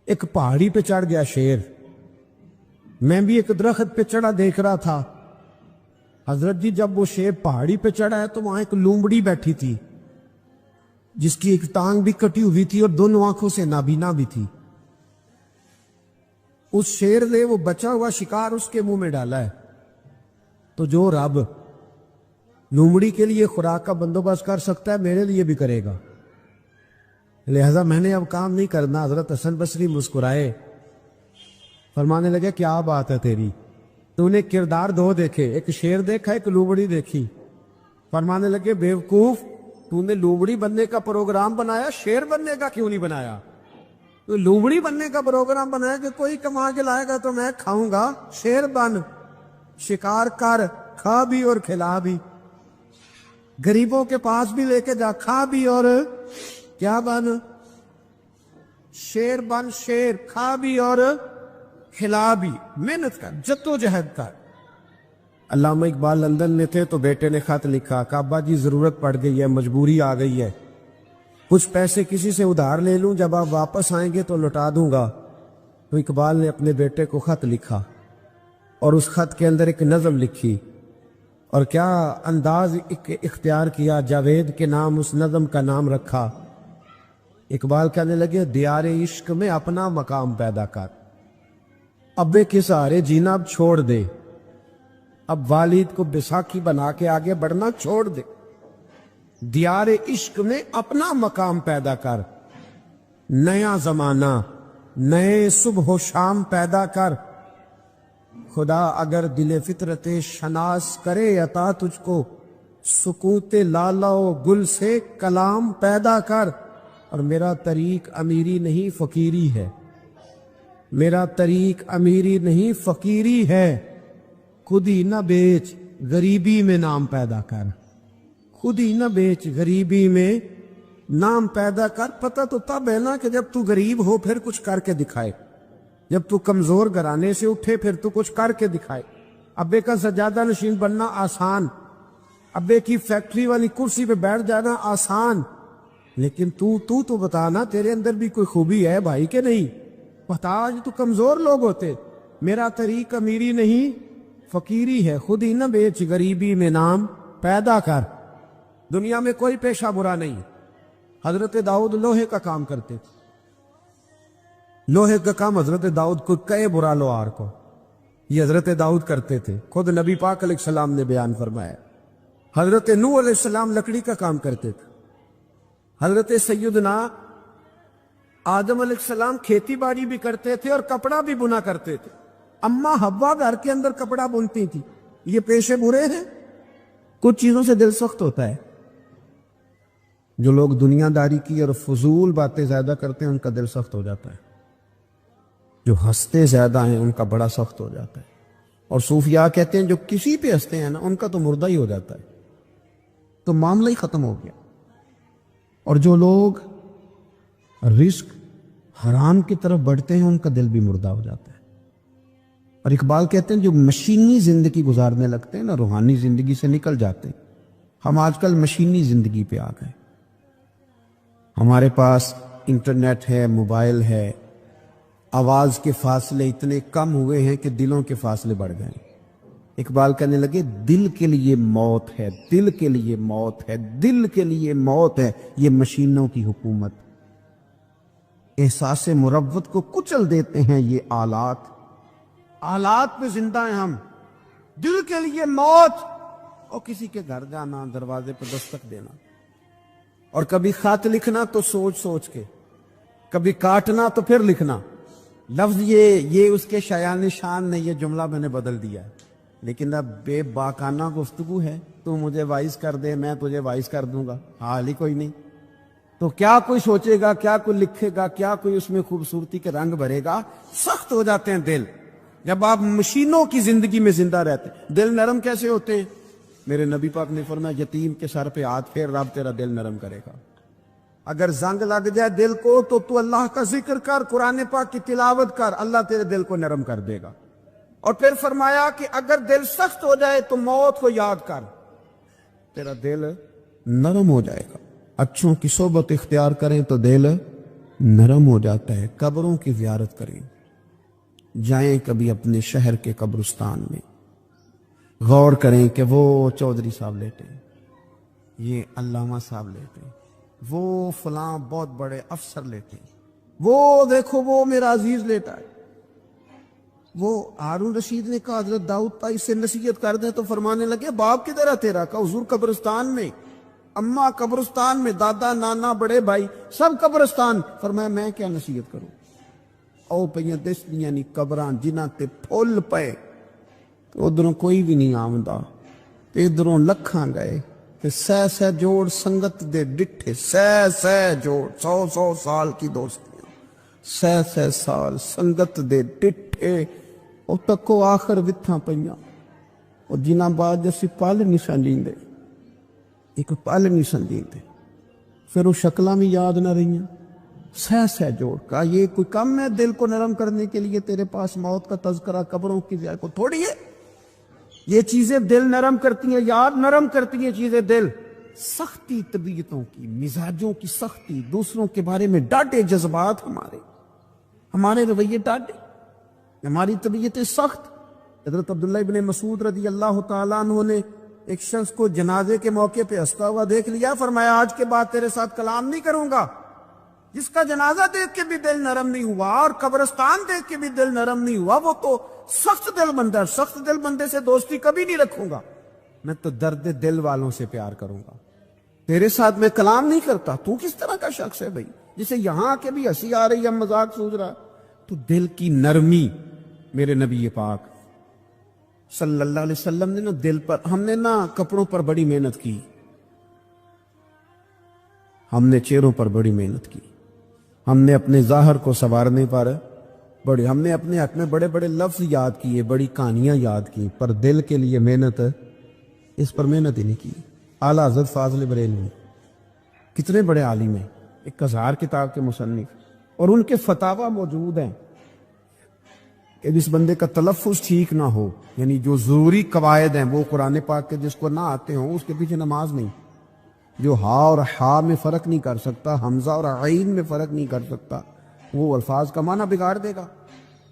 S2: ایک پہاڑی پہ چڑھ گیا شیر، میں بھی ایک درخت پہ چڑھا دیکھ رہا تھا. حضرت جی جب وہ شیر پہاڑی پہ چڑھا ہے تو وہاں ایک لومڑی بیٹھی تھی جس کی ایک ٹانگ بھی کٹی ہوئی تھی اور دونوں آنکھوں سے نابینا بھی تھی. اس شیر نے وہ بچا ہوا شکار اس کے منہ میں ڈالا ہے. تو جو رب لومڑی کے لیے خوراک کا بندوبست کر سکتا ہے میرے لیے بھی کرے گا. لہذا میں نے اب کام نہیں کرنا. حضرت حسن بصری مسکرائے, فرمانے لگے کیا بات ہے تیری, تو نے کردار دو دیکھے, ایک شیر دیکھا ایک لومڑی دیکھی. فرمانے لگے بیوقوف, تو نے لومڑی بننے کا پروگرام بنایا, شیر بننے کا کیوں نہیں بنایا؟ تو لومڑی بننے کا پروگرام بنایا کہ کوئی کما کے لائے گا تو میں کھاؤں گا. شیر بن, شکار کر, کھا بھی اور کھلا بھی, غریبوں کے پاس بھی لے کے جا, کھا بھی اور کیا بن, شیر بن, شیر کھا بھی اور کھلا بھی, محنت کر, جدوجہد کر. علامہ اقبال لندن میں تھے تو بیٹے نے خط لکھا کہ ابا جی ضرورت پڑ گئی ہے, مجبوری آ گئی ہے, کچھ پیسے کسی سے ادھار لے لوں, جب آپ واپس آئیں گے تو لوٹا دوں گا. تو اقبال نے اپنے بیٹے کو خط لکھا اور اس خط کے اندر ایک نظم لکھی, اور کیا انداز اختیار کیا, جاوید کے نام اس نظم کا نام رکھا. اقبال کہنے لگے دیار عشق میں اپنا مقام پیدا کر, ابے کے سہارے جینا اب چھوڑ دے, اب والد کو بیساکھی بنا کے آگے بڑھنا چھوڑ دے. دیار عشق میں اپنا مقام پیدا کر, نیا زمانہ نئے صبح و شام پیدا کر. خدا اگر دل فطرت شناس کرے عطا تجھ کو, سکوت لالا و گل سے کلام پیدا کر. اور میرا طریق امیری نہیں فقیری ہے, میرا طریق امیری نہیں فقیری ہے. خود ہی نہ بیچ غریبی میں نام پیدا کر, خود ہی نہ بیچ غریبی میں نام پیدا کر. پتہ تو تب ہے نا کہ جب تو غریب ہو پھر کچھ کر کے دکھائے, جب تو کمزور گھرانے سے اٹھے پھر تو کچھ کر کے دکھائے. ابے کا سجادہ نشین بننا آسان, ابے کی فیکٹری والی کرسی پہ بیٹھ جانا آسان, لیکن تو بتانا تیرے اندر بھی کوئی خوبی ہے بھائی کہ نہیں؟ بتا, آج تو کمزور لوگ ہوتے. میرا طریق امیری نہیں فقیری ہے, خود ہی نہ بیچ غریبی میں نام پیدا کر. دنیا میں کوئی پیشہ برا نہیں. حضرت داؤد لوہے کا کام کرتے تھے, لوہے کا کام حضرت داؤد کو کہے برا لوہار کو, یہ حضرت داؤد کرتے تھے. خود نبی پاک علیہ السلام نے بیان فرمایا. حضرت نوح علیہ السلام لکڑی کا کام کرتے تھے. حضرت سیدنا آدم علیہ السلام کھیتی باڑی بھی کرتے تھے اور کپڑا بھی بنا کرتے تھے. اماں حوا گھر کے اندر کپڑا بنتی تھی. یہ پیشے برے ہیں؟ کچھ چیزوں سے دل سخت ہوتا ہے. جو لوگ دنیا داری کی اور فضول باتیں زیادہ کرتے ہیں ان کا دل سخت ہو جاتا ہے, جو ہنستے زیادہ ہیں ان کا بڑا سخت ہو جاتا ہے. اور صوفیاء کہتے ہیں جو کسی پہ ہنستے ہیں نا ان کا تو مردہ ہی ہو جاتا ہے, تو معاملہ ہی ختم ہو گیا. اور جو لوگ رزق حرام کی طرف بڑھتے ہیں ان کا دل بھی مردہ ہو جاتا ہے. اور اقبال کہتے ہیں جو مشینی زندگی گزارنے لگتے ہیں نا, روحانی زندگی سے نکل جاتے ہیں. ہم آج کل مشینی زندگی پہ آ گئے. ہمارے پاس انٹرنیٹ ہے, موبائل ہے, آواز کے فاصلے اتنے کم ہوئے ہیں کہ دلوں کے فاصلے بڑھ گئے. اقبال کہنے لگے دل کے لیے موت ہے, دل کے لیے موت ہے, دل کے لیے موت ہے یہ مشینوں کی حکومت. احساس مروت کو کچل دیتے ہیں یہ آلات, آلات پہ زندہ ہیں ہم. دل کے لیے موت, اور کسی کے گھر جانا, دروازے پہ دستک دینا, اور کبھی خط لکھنا تو سوچ سوچ کے, کبھی کاٹنا تو پھر لکھنا. لفظ یہ اس کے شایان شان نے یہ جملہ میں نے بدل دیا ہے, لیکن اب بے باکانہ گفتگو ہے. تو مجھے وائس کر دے, میں تجھے وائس کر دوں گا, حال ہی کوئی نہیں. تو کیا کوئی سوچے گا, کیا کوئی لکھے گا, کیا کوئی اس میں خوبصورتی کے رنگ بھرے گا؟ سخت ہو جاتے ہیں دل جب آپ مشینوں کی زندگی میں زندہ رہتے ہیں. دل نرم کیسے ہوتے ہیں؟ میرے نبی پاک نے فرمایا یتیم کے سر پہ ہاتھ پھیر, رب تیرا دل نرم کرے گا. اگر زنگ لگ جائے دل کو تو اللہ کا ذکر کر, قرآن پاک کی تلاوت کر, اللہ تیرے دل کو نرم کر دے گا. اور پھر فرمایا کہ اگر دل سخت ہو جائے تو موت کو یاد کر, تیرا دل نرم ہو جائے گا. اچھوں کی صحبت اختیار کریں تو دل نرم ہو جاتا ہے. قبروں کی زیارت کریں, جائیں کبھی اپنے شہر کے قبرستان میں, غور کریں کہ وہ چودھری صاحب لیٹے ہیں، یہ علامہ صاحب لیٹے ہیں، وہ فلاں بہت بڑے افسر لیٹے ہیں، وہ دیکھو وہ میرا عزیز لیٹا ہے۔ وہ ہارون رشید نے کہا حضرت داؤد بھائی سے نصیحت کر دیں، تو فرمانے لگے باپ کدھر ہے تیرا؟ کہا حضور قبرستان میں، اماں قبرستان میں، دادا نانا بڑے بھائی سب قبرستان۔ فرمایا میں کیا نصیحت کروں؟ او پہ دس یعنی قبران جنہ تے پھول پے، ادھروں کوئی بھی نہیں آمدہ، ادھروں لکھاں گئے، سہ سہ جوڑ سنگت دے ڈٹھے، سہ سہ جوڑ 100 سال کی دوستیاں، سہ سہ سال سنگت دے ڈٹھے، او تکو آخر وتھاں پئیاں، اور جنہ بعد جیسی پال نہیں سنجیندے، ایک پال نہیں سنجیندے، پھر وہ شکلاں بھی یاد نہ رہیاں، سہ سہ جوڑ۔ کہا یہ کوئی کم ہے دل کو نرم کرنے کے لیے تیرے پاس موت کا تذکرہ قبروں کی جائے کو تھوڑی ہے؟ یہ چیزیں دل نرم کرتی ہیں، یاد نرم کرتی ہیں چیزیں دل۔ سختی طبیعتوں کی، مزاجوں کی سختی، دوسروں کے بارے میں ڈاٹے جذبات، ہمارے رویے ڈاٹے، ہماری طبیعتیں سخت۔ حضرت عبداللہ ابن مسعود رضی اللہ تعالیٰ عنہ نے ایک شخص کو جنازے کے موقع پہ ہنستا ہوا دیکھ لیا، فرمایا آج کے بعد تیرے ساتھ کلام نہیں کروں گا۔ جس کا جنازہ دیکھ کے بھی دل نرم نہیں ہوا اور قبرستان دیکھ کے بھی دل نرم نہیں ہوا، وہ تو سخت دل بندہ، سخت دل بندے سے دوستی کبھی نہیں رکھوں گا، میں تو درد دل والوں سے پیار کروں گا، تیرے ساتھ میں کلام نہیں کرتا۔ تو کس طرح کا شخص ہے بھائی جسے یہاں کے بھی ہنسی آ رہی ہے، مذاق سوچ رہا؟ تو دل کی نرمی، میرے نبی پاک صلی اللہ علیہ وسلم نے نا دل پر، ہم نے نا کپڑوں پر بڑی محنت کی، ہم نے چہروں پر بڑی محنت کی، ہم نے اپنے ظاہر کو سنوارنے پر بڑے، ہم نے اپنے حق میں بڑے بڑے لفظ یاد کیے، بڑی کہانیاں یاد کی، پر دل کے لیے محنت، اس پر محنت ہی نہیں کی۔ اعلیٰ حضرت فاضل بریلوی کتنے بڑے عالم ہیں، 1000 کتاب کے مصنف، اور ان کے فتاوی موجود ہیں کہ جس بندے کا تلفظ ٹھیک نہ ہو، یعنی جو ضروری قواعد ہیں وہ قرآن پاک کے جس کو نہ آتے ہوں اس کے پیچھے نماز نہیں، جو ہا اور ہا میں فرق نہیں کر سکتا، حمزہ اور عین میں فرق نہیں کر سکتا، وہ الفاظ کا معنی بگاڑ دے گا۔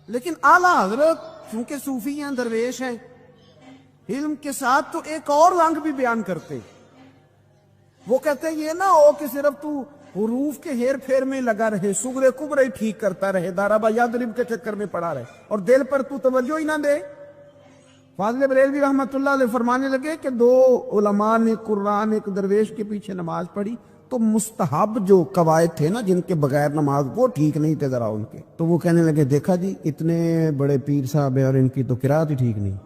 S2: لیکن اعلیٰ حضرت چونکہ صوفی ہیں، درویش ہیں، علم کے ساتھ تو ایک اور رنگ بھی بیان کرتے، وہ کہتے ہیں یہ نہ ہو کہ صرف تو حروف کے ہیر پھیر میں لگا رہے، صغرے کبرے ٹھیک کرتا رہے، دارابا یادرب کے چکر میں پڑا رہے، اور دل پر تو توجہ ہی نہ دے۔ فاضل بریلوی رحمۃ اللہ علیہ فرمانے لگے کہ 2 علماء نے قرآن ایک درویش کے پیچھے نماز پڑھی، تو مستحب جو قواعد تھے نا جن کے بغیر نماز، وہ ٹھیک نہیں تھے ذرا ان کے، تو وہ کہنے لگے دیکھا جی اتنے بڑے پیر صاحب ہیں اور ان کی تو قرات ہی ٹھیک نہیں،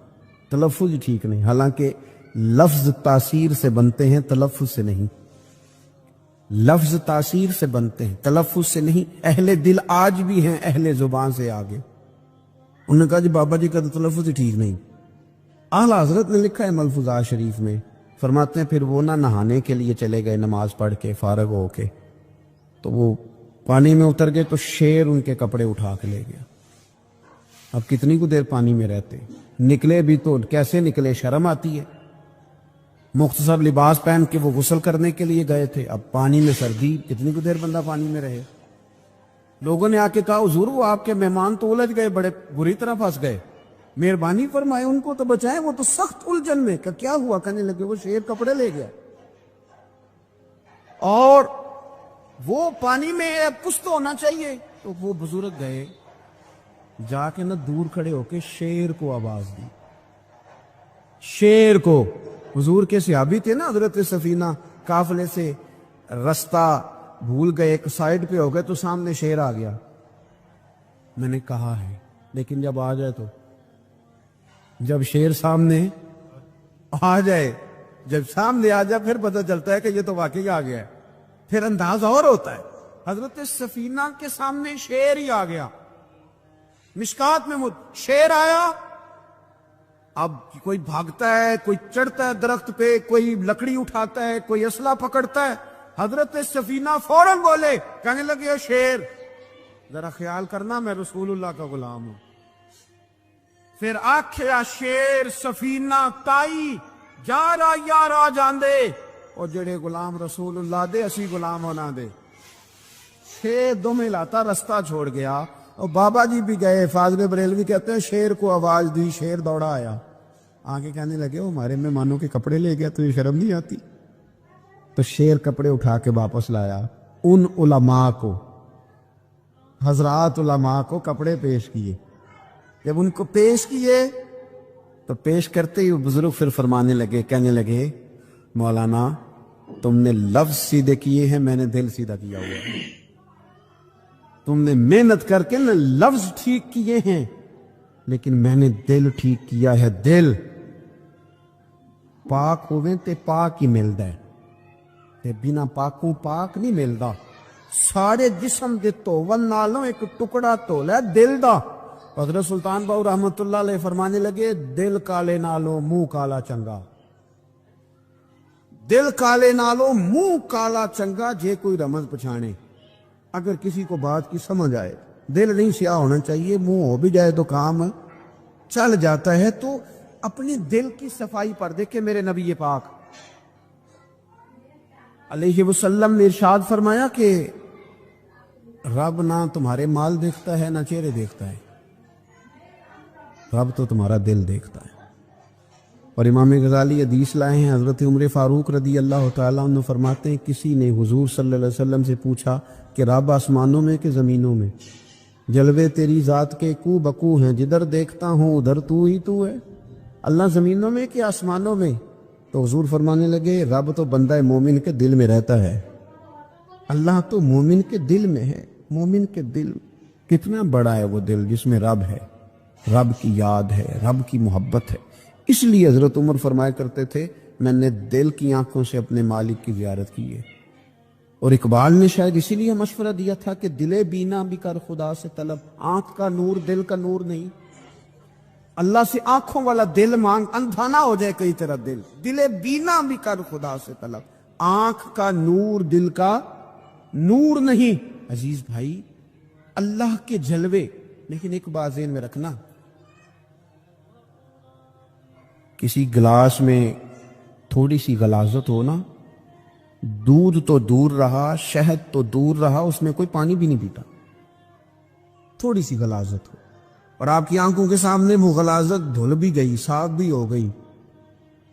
S2: تلفظ ہی ٹھیک نہیں، حالانکہ لفظ تاثیر سے بنتے ہیں تلفظ سے نہیں، لفظ تاثیر سے بنتے ہیں تلفظ سے نہیں۔ اہل دل آج بھی ہیں اہل زبان سے آگے، انہوں نے کہا جی بابا جی کا تو تلفظ ہی ٹھیک نہیں۔ اعلیٰ حضرت نے لکھا ہے ملفوظات شریف میں، فرماتے ہیں پھر وہ نہ نہانے کے لیے چلے گئے نماز پڑھ کے فارغ ہو کے، تو وہ پانی میں اتر گئے تو شیر ان کے کپڑے اٹھا کے لے گیا۔ اب کتنی کو دیر پانی میں رہتے، نکلے بھی تو کیسے نکلے، شرم آتی ہے، مختصر لباس پہن کے وہ غسل کرنے کے لیے گئے تھے، اب پانی میں سردی، کتنی کو دیر بندہ پانی میں رہے۔ لوگوں نے آ کے کہا حضور وہ آپ کے مہمان تو الجھ گئے، بڑے بری طرح پھنس گئے، مہربانی فرمائے ان کو تو بچائیں، وہ تو سخت الجھن میں۔ کہ کیا ہوا؟ کہنے لگے وہ شیر کپڑے لے گیا، اور وہ پانی میں اب کچھ تو ہونا چاہیے، تو وہ بزرگ گئے جا کے نہ دور کھڑے ہو کے شیر کو آواز دی، شیر کو۔ حضور کے صحابی تھے نا حضرت سفینہ، قافلے سے رستہ بھول گئے، ایک سائیڈ پہ ہو گئے تو سامنے شیر آ گیا۔ میں نے کہا ہے لیکن جب آ جائے تو، جب شیر سامنے آ جائے، جب سامنے آ جائے پھر پتہ چلتا ہے کہ یہ تو واقعی آ گیا ہے، پھر انداز اور ہوتا ہے۔ حضرت سفینہ کے سامنے شیر ہی آ گیا، مشکات میں شیر آیا، اب کوئی بھاگتا ہے، کوئی چڑھتا ہے درخت پہ، کوئی لکڑی اٹھاتا ہے، کوئی اسلحہ پکڑتا ہے۔ حضرت سفینہ فوراً بولے، کہنے لگے شیر ذرا خیال کرنا میں رسول اللہ کا غلام ہوں۔ پھر آکھیا شیر سفینہ تائی جا را یار آ جاندے، اور جڑے غلام رسول اللہ دے اسی غلام ہونا دے۔ شیر دم لاتا رستہ چھوڑ گیا، اور بابا جی بھی گئے، فاضل بریلوی کہتے ہیں شیر کو آواز دی، شیر دوڑا آیا، آگے کہنے لگے وہ ہمارے مہمانوں کے کپڑے لے گیا، تجھے شرم نہیں آتی؟ تو شیر کپڑے اٹھا کے واپس لایا، ان علماء کو، حضرات علماء کو کپڑے پیش کیے۔ جب ان کو پیش کیے تو پیش کرتے ہی وہ بزرگ پھر فرمانے لگے، کہنے لگے مولانا تم نے لفظ سیدھے کیے ہیں، میں نے دل سیدھا کیا ہوا ہے۔ تم نے محنت کر کے نہ لفظ ٹھیک کیے ہیں، لیکن میں نے دل ٹھیک کیا ہے۔ دل پاک ہوئے تے پاک ہی ملدا ہے، تے بنا پاکوں پاک نہیں ملدا۔ سارے جسم دے دھوون نالوں ایک ٹکڑا دھولا ہے دل دا۔ حضرت سلطان باؤ رحمت اللہ علیہ فرمانے لگے دل کالے نالوں منہ کالا چنگا، دل کالے نالوں منہ کالا چنگا، جے کوئی رمز پچھانے۔ اگر کسی کو بات کی سمجھ آئے، دل نہیں سیاہ ہونا چاہیے، منہ ہو بھی جائے تو کام چل جاتا ہے۔ تو اپنے دل کی صفائی پر دیکھیں میرے نبی پاک علیہ وسلم نے ارشاد فرمایا کہ رب نہ تمہارے مال دیکھتا ہے نہ چہرے دیکھتا ہے، رب تو تمہارا دل دیکھتا ہے۔ اور امام غزالی حدیث لائے ہیں، حضرت عمر فاروق رضی اللہ تعالیٰ عنہ فرماتے ہیں کسی نے حضور صلی اللہ علیہ وسلم سے پوچھا کہ رب آسمانوں میں کہ زمینوں میں؟ جلوے تیری ذات کے کو بکو ہیں، جدھر دیکھتا ہوں ادھر تو ہی تو ہے۔ اللہ زمینوں میں کہ آسمانوں میں؟ تو حضور فرمانے لگے رب تو بندہ مومن کے دل میں رہتا ہے، اللہ تو مومن کے دل میں ہے۔ مومن کے دل کتنا بڑا ہے وہ دل جس میں رب ہے، رب کی یاد ہے، رب کی محبت ہے۔ اس لیے حضرت عمر فرمایا کرتے تھے میں نے دل کی آنکھوں سے اپنے مالک کی زیارت کی ہے۔ اور اقبال نے شاید اسی لیے مشورہ دیا تھا کہ دل بینا بھی کر خدا سے طلب، آنکھ کا نور دل کا نور نہیں، اللہ سے آنکھوں والا دل مانگ، اندھا نہ ہو جائے کئی طرح دل، دل بینا بھی کر خدا سے طلب، آنکھ کا نور دل کا نور نہیں۔ عزیز بھائی اللہ کے جلوے، لیکن ایک بات ذہن میں رکھنا، کسی گلاس میں تھوڑی سی غلاظت ہو نا، دودھ تو دور رہا، شہد تو دور رہا، اس میں کوئی پانی بھی نہیں پیتا۔ تھوڑی سی غلاظت ہو اور آپ کی آنکھوں کے سامنے وہ غلاظت دھل بھی گئی، صاف بھی ہو گئی،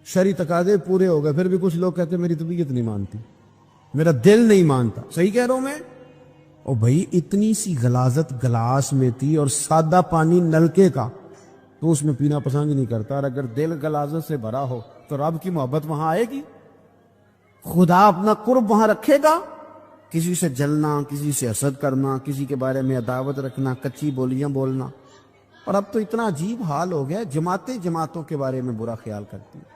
S2: شرعی تقاضے پورے ہو گئے، پھر بھی کچھ لوگ کہتے ہیں میری طبیعت نہیں مانتی، میرا دل نہیں مانتا۔ صحیح کہہ رہا ہوں میں؟ او بھائی اتنی سی غلاظت گلاس میں تھی اور سادہ پانی نلکے کا، تو اس میں پینا پسند نہیں کرتا۔ اور اگر دل غلاظت سے بھرا ہو تو رب کی محبت وہاں آئے گی، خدا اپنا قرب وہاں رکھے گا۔ کسی سے جلنا، کسی سے حسد کرنا، کسی کے بارے میں عداوت رکھنا، کچی بولیاں بولنا، اور اب تو اتنا عجیب حال ہو گیا، جماعتیں جماعتوں کے بارے میں برا خیال کرتی ہیں۔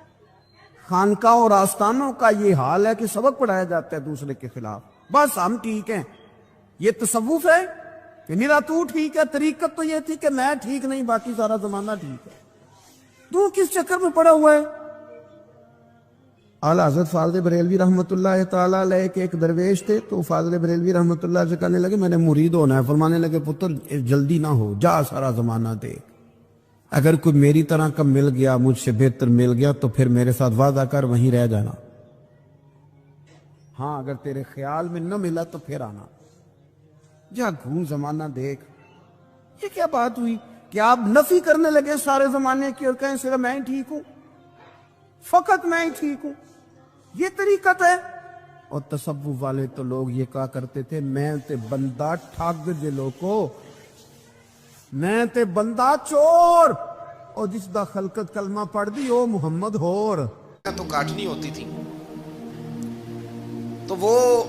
S2: خانقاہ اور آستانوں کا یہ حال ہے کہ سبق پڑھایا جاتا ہے دوسرے کے خلاف، بس ہم ٹھیک ہیں۔ یہ تصوف ہے کہ میرا تو ٹھیک ہے، طریقت تو یہ تھی کہ میں ٹھیک نہیں باقی سارا زمانہ ٹھیک ہے۔ تو کس چکر میں پڑا ہوا ہے؟ اعلیٰ حضرت فاضل بریلوی رحمۃ اللہ تعالیٰ علیہ کے ایک درویش تھے، تو فاضل بریلوی رحمۃ اللہ سے کہنے لگے میں نے مرید ہونا ہے۔ فرمانے لگے پتر جلدی نہ ہو، جا سارا زمانہ دیکھ، اگر کوئی میری طرح کا مل گیا، مجھ سے بہتر مل گیا تو پھر میرے ساتھ وعدہ کر وہیں رہ جانا، ہاں اگر تیرے خیال میں نہ ملا تو پھر آنا، جا گھوم زمانہ دیکھ۔ یہ کیا بات ہوئی کہ آپ نفی کرنے لگے سارے زمانے کی اور کہیں صرف میں ہی ٹھیک ہوں، فقط میں ہی ٹھیک ہوں؟ یہ طریقت ہے؟ اور تصوف والے تو لوگ یہ کہا کرتے تھے میں تے بندہ ٹھگ جے لوکو، میں تے بندہ چور، اور جس دا خلقت کلمہ پڑھ دی او محمد ہور۔
S1: تو کاٹنی ہوتی تھی تو وہ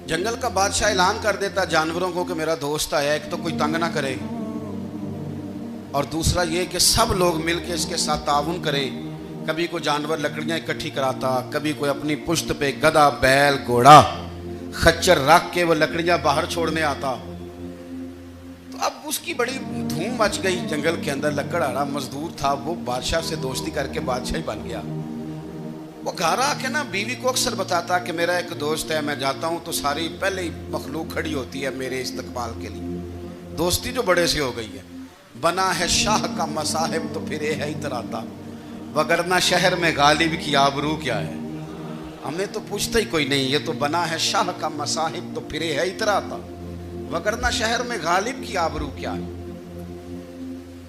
S1: جنگل کا بادشاہ اعلان کر دیتا جانوروں کو کہ میرا دوست آیا، ایک تو کوئی تنگ نہ کرے، اور دوسرا یہ کہ سب لوگ مل کے اس کے ساتھ تعاون کریں۔ کبھی کوئی جانور لکڑیاں اکٹھی کراتا، کبھی کوئی اپنی پشت پہ گدھا، بیل، گھوڑا، خچر رکھ کے وہ لکڑیاں باہر چھوڑنے آتا۔ تو اب اس کی بڑی دھوم مچ گئی جنگل کے اندر، لکڑہارا مزدور تھا، وہ بادشاہ سے دوستی کر کے بادشاہ ہی بن گیا۔ وہ گھر آ کے نا بیوی کو اکثر بتاتا کہ میرا ایک دوست ہے، میں جاتا ہوں تو ساری پہلے ہی مخلوق کھڑی ہوتی ہے میرے استقبال کے لیے، دوستی جو بڑے سے ہو گئی ہے۔ بنا ہے شاہ کا مصاحب تو پھر یہ ہے اتراتا، وگرنہ شہر میں غالب کی آبرو کیا ہے؟ ہمیں تو پوچھتا ہی کوئی نہیں، یہ تو بنا ہے شاہ کا مصاحب تو پھر یہ ہے اتراتا، وگرنہ شہر میں غالب کی آبرو کیا ہے؟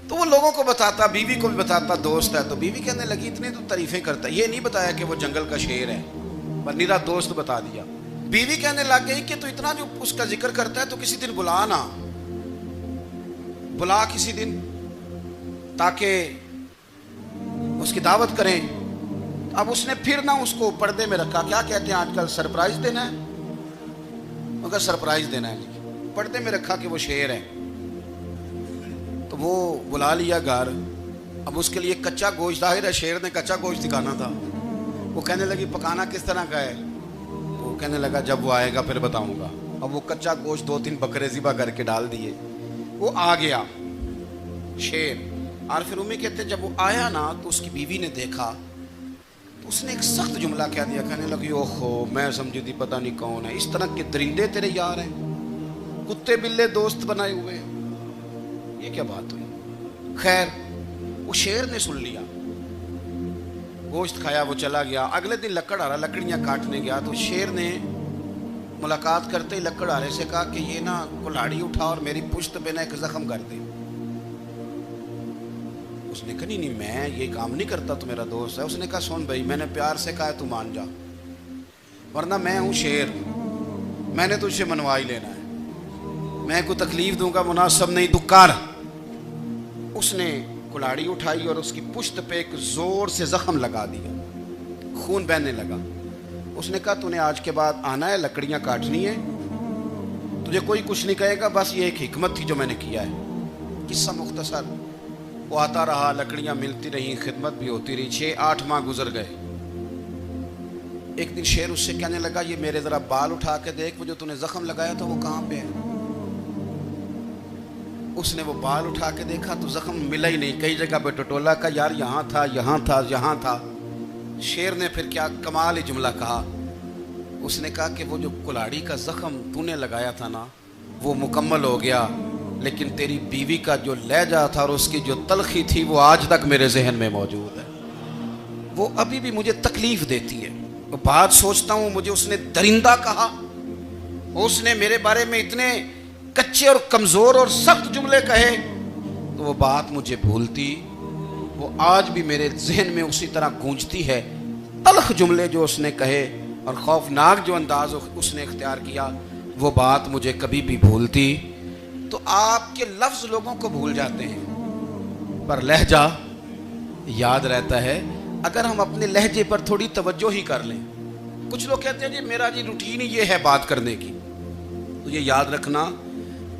S1: تو وہ لوگوں کو بتاتا، بیوی کو بھی بتاتا دوست ہے، تو بیوی کہنے لگی اتنی تو تعریفیں کرتا ہے، یہ نہیں بتایا کہ وہ جنگل کا شیر ہے، پر نیرا دوست بتا دیا۔ بیوی کہنے لگ گئی کہ تو اتنا جو اس کا ذکر کرتا ہے تو کسی دن بلا نا، بلا کسی دن تاکہ اس کی دعوت کریں۔ اب اس نے پھر نہ اس کو پردے میں رکھا، کیا کہتے ہیں آج کل، سرپرائز دینا ہے، مگر سرپرائز دینا ہے، پردے میں رکھا کہ وہ شیر ہے۔ تو وہ بلا لیا گھر۔ اب اس کے لیے کچا گوشت، ظاہر ہے شیر نے کچا گوشت دکھانا تھا۔ وہ کہنے لگی پکانا کس طرح کا ہے؟ وہ کہنے لگا جب وہ آئے گا پھر بتاؤں گا۔ اب وہ کچا گوشت 2-3 بکرے ذبح کر کے ڈال دیے، وہ آ گیا شیر۔ اور پھر امی کہتے جب وہ آیا نا تو اس کی بیوی نے دیکھا تو اس نے ایک سخت جملہ کہہ دیا، کہنے لگی اوہو میں سمجھی تھی پتہ نہیں کون ہے، اس طرح کے درندے تیرے یار ہیں، کتے بلے دوست بنائے ہوئے ہیں، یہ کیا بات ہوئی؟ خیر وہ شیر نے سن لیا، گوشت کھایا، وہ چلا گیا۔ اگلے دن لکڑ آرا لکڑیاں کاٹنے گیا تو شیر نے ملاقات کرتے ہی لکڑ آرے سے کہا کہ یہ نا کلاڑی اٹھا اور میری پشت پہ نا ایک زخم کر دے۔ اس نے کہا نہیں میں یہ کام نہیں کرتا، تو میرا دوست ہے۔ اس نے کہا سن بھائی میں نے پیار سے کہا ہے تو مان جا، ورنہ میں ہوں شیر، میں نے تجھ سے منوا ہی لینا ہے، میں کوئی تکلیف دوں گا مناسب نہیں، تو کر۔ اس نے کلاڑی اٹھائی اور اس کی پشت پہ ایک زور سے زخم لگا دیا، خون بہنے لگا۔ اس نے کہا تو نے آج کے بعد آنا ہے، لکڑیاں کاٹنی ہے، تجھے کوئی کچھ نہیں کہے گا، بس یہ ایک حکمت تھی جو میں نے کیا ہے۔ قصہ مختصر، وہ آتا رہا، لکڑیاں ملتی رہیں، خدمت بھی ہوتی رہی، 6-8 ماہ گزر گئے۔ ایک دن شیر اس سے کہنے لگا یہ میرے ذرا بال اٹھا کے دیکھ، وہ جو تو نے زخم لگایا تھا وہ کہاں پہ ہے؟ اس نے وہ بال اٹھا کے دیکھا تو زخم ملا ہی نہیں، کئی جگہ پہ ٹٹولا کا یار یہاں تھا یہاں تھا یہاں تھا۔ شیر نے پھر کیا کمال جملہ کہا، اس نے کہا کہ وہ جو کلاڑی کا زخم تو نے لگایا تھا نا وہ مکمل ہو گیا، لیکن تیری بیوی کا جو لہجہ تھا اور اس کی جو تلخی تھی وہ آج تک میرے ذہن میں موجود ہے، وہ ابھی بھی مجھے تکلیف دیتی ہے۔ وہ بات سوچتا ہوں مجھے اس نے درندہ کہا، اس نے میرے بارے میں اتنے کچے اور کمزور اور سخت جملے کہے، تو وہ بات مجھے بھولتی، وہ آج بھی میرے ذہن میں اسی طرح گونجتی ہے۔ تلخ جملے جو اس نے کہے اور خوفناک جو انداز اس نے اختیار کیا، وہ بات مجھے کبھی بھی بھولتی۔ تو آپ کے لفظ لوگوں کو بھول جاتے ہیں پر لہجہ یاد رہتا ہے، اگر ہم اپنے لہجے پر تھوڑی توجہ ہی کر لیں۔ کچھ لوگ کہتے ہیں جی میرا جی روٹین ہی یہ ہے بات کرنے کی، تو یہ یاد رکھنا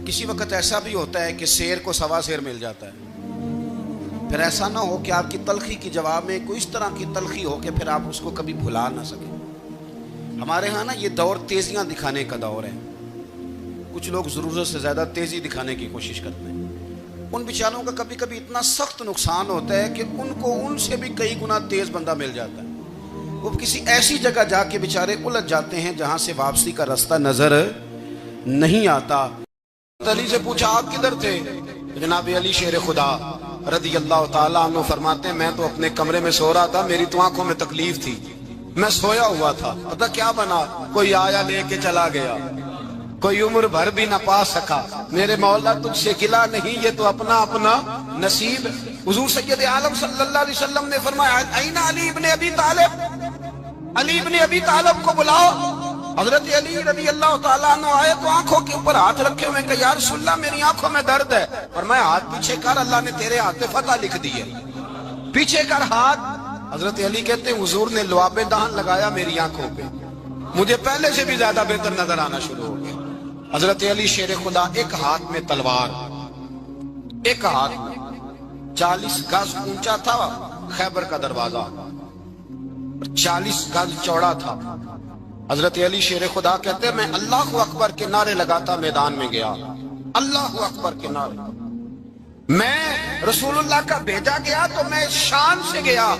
S1: کسی وقت ایسا بھی ہوتا ہے کہ شیر کو سوا شیر مل جاتا ہے، پھر ایسا نہ ہو کہ آپ کی تلخی کی جواب میں کوئی اس طرح کی تلخی ہو کہ پھر آپ اس کو کبھی بھلا نہ سکیں۔ ہمارے ہاں نا یہ دور تیزیاں دکھانے کا دور ہے، کچھ لوگ ضرورت سے زیادہ تیزی دکھانے کی کوشش کرتے ہیں، ان بیچاروں کا کبھی کبھی اتنا سخت نقصان ہوتا ہے کہ ان کو ان سے بھی کئی گنا تیز بندہ مل جاتا ہے، وہ کسی ایسی جگہ جا کے بیچارے الجھ جاتے ہیں جہاں سے واپسی کا راستہ نظر نہیں آتا۔ علی سے پوچھا آپ کدھر تھے؟ جناب علی شیر خدا رضی اللہ تعالیٰ عنہ فرماتے ہیں میں تو اپنے کمرے میں سو رہا تھا، میری تو آنکھوں میں تکلیف تھی، میں سویا ہوا تھا، پتہ کیا بنا، کوئی آیا لے کے چلا گیا، کوئی عمر بھر بھی نہ پا سکا، میرے مولا تجھ سے گلا نہیں، یہ تو اپنا اپنا نصیب۔ حضور سید عالم صلی اللہ علیہ وسلم نے فرمایا این علی ابن ابی طالب، علی ابن ابی طالب کو بلاؤ۔ حضرت علی رضی اللہ تعالیٰ عنہ آئے تو آنکھوں کے اوپر ہاتھ رکھے ہوئے کہ یا رسول اللہ میری آنکھوں میں درد ہے، اور میں ہاتھ پیچھے کر، اللہ نے تیرے ہاتھ پہ فتح لکھ دی ہے، پیچھے کر ہاتھ۔ حضرت علی کہتے ہیں حضور نے لعاب دہن لگایا میری آنکھوں پہ، مجھے پہلے سے بھی زیادہ بہتر نظر آنا شروع ہو گیا۔ حضرت علی شیر خدا ایک ہاتھ میں تلوار، ایک ہاتھ میں 40 گز اونچا تھا خیبر کا دروازہ، 40 گز چوڑا تھا۔ حضرت علی شیر خدا کہتے ہیں میں اللہ اکبر کے نعرے لگاتا میدان میں گیا، اللہ اکبر کے نعرے، میں رسول اللہ کا بھیجا گیا تو میں شان سے گیا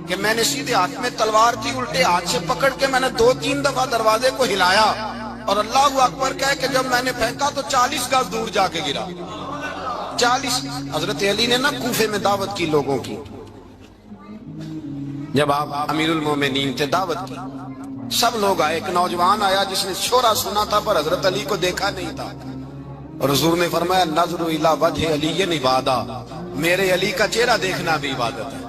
S1: کہ میں نے سیدھے ہاتھ میں تلوار تھی، الٹے ہاتھ سے پکڑ کے میں نے 2-3 دفعہ دروازے کو ہلایا اور اللہ اکبر کہے کہ جب میں نے پھینکا تو 40 گز دور جا کے گرا، 40۔ حضرت علی نے نا کوفے میں دعوت کی لوگوں کی، جب آپ امیر المومنین تھے دعوت کی، سب لوگ آئے، ایک نوجوان آیا جس نے شورا سنا تھا پر حضرت علی کو دیکھا نہیں تھا، اور حضور نے فرمایا نظر الی وجہ علی عبادہ، میرے علی کا چہرہ دیکھنا بھی عبادت ہے.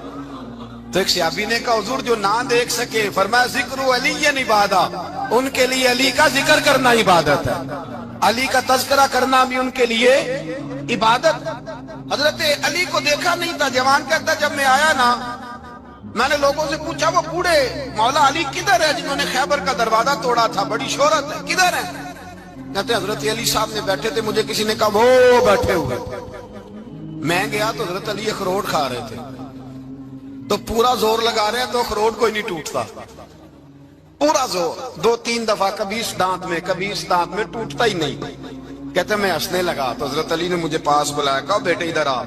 S1: تو ایک صحابی نے کہا حضور جو نہ دیکھ سکے، فرمایا ذکر علی عبادت، ان کے لیے علی کا ذکر کرنا عبادت ہے، علی کا تذکرہ کرنا بھی ان کے لیے عبادت. حضرت علی کو دیکھا نہیں تھا. جوان کہتا جب میں آیا نا، میں نے لوگوں سے پوچھا وہ بوڑھے مولا علی کدھر ہے جنہوں نے خیبر کا دروازہ توڑا تھا، بڑی شہرت ہے، کدھر ہے؟ کہتے حضرت علی صاحب نے بیٹھے تھے، مجھے کسی نے کہا وہ بیٹھے ہوئے. میں گیا تو حضرت علی اخروٹ کھا رہے تھے، تو پورا زور لگا رہے ہیں تو اخروٹ کوئی نہیں ٹوٹتا، پورا زور 2-3 دفعہ، کبھی اس دانت میں کبھی اس دانت میں، ٹوٹتا ہی نہیں. کہتے میں ہنسنے لگا تو حضرت علی نے مجھے پاس بلایا، کہا بیٹے ادھر آ.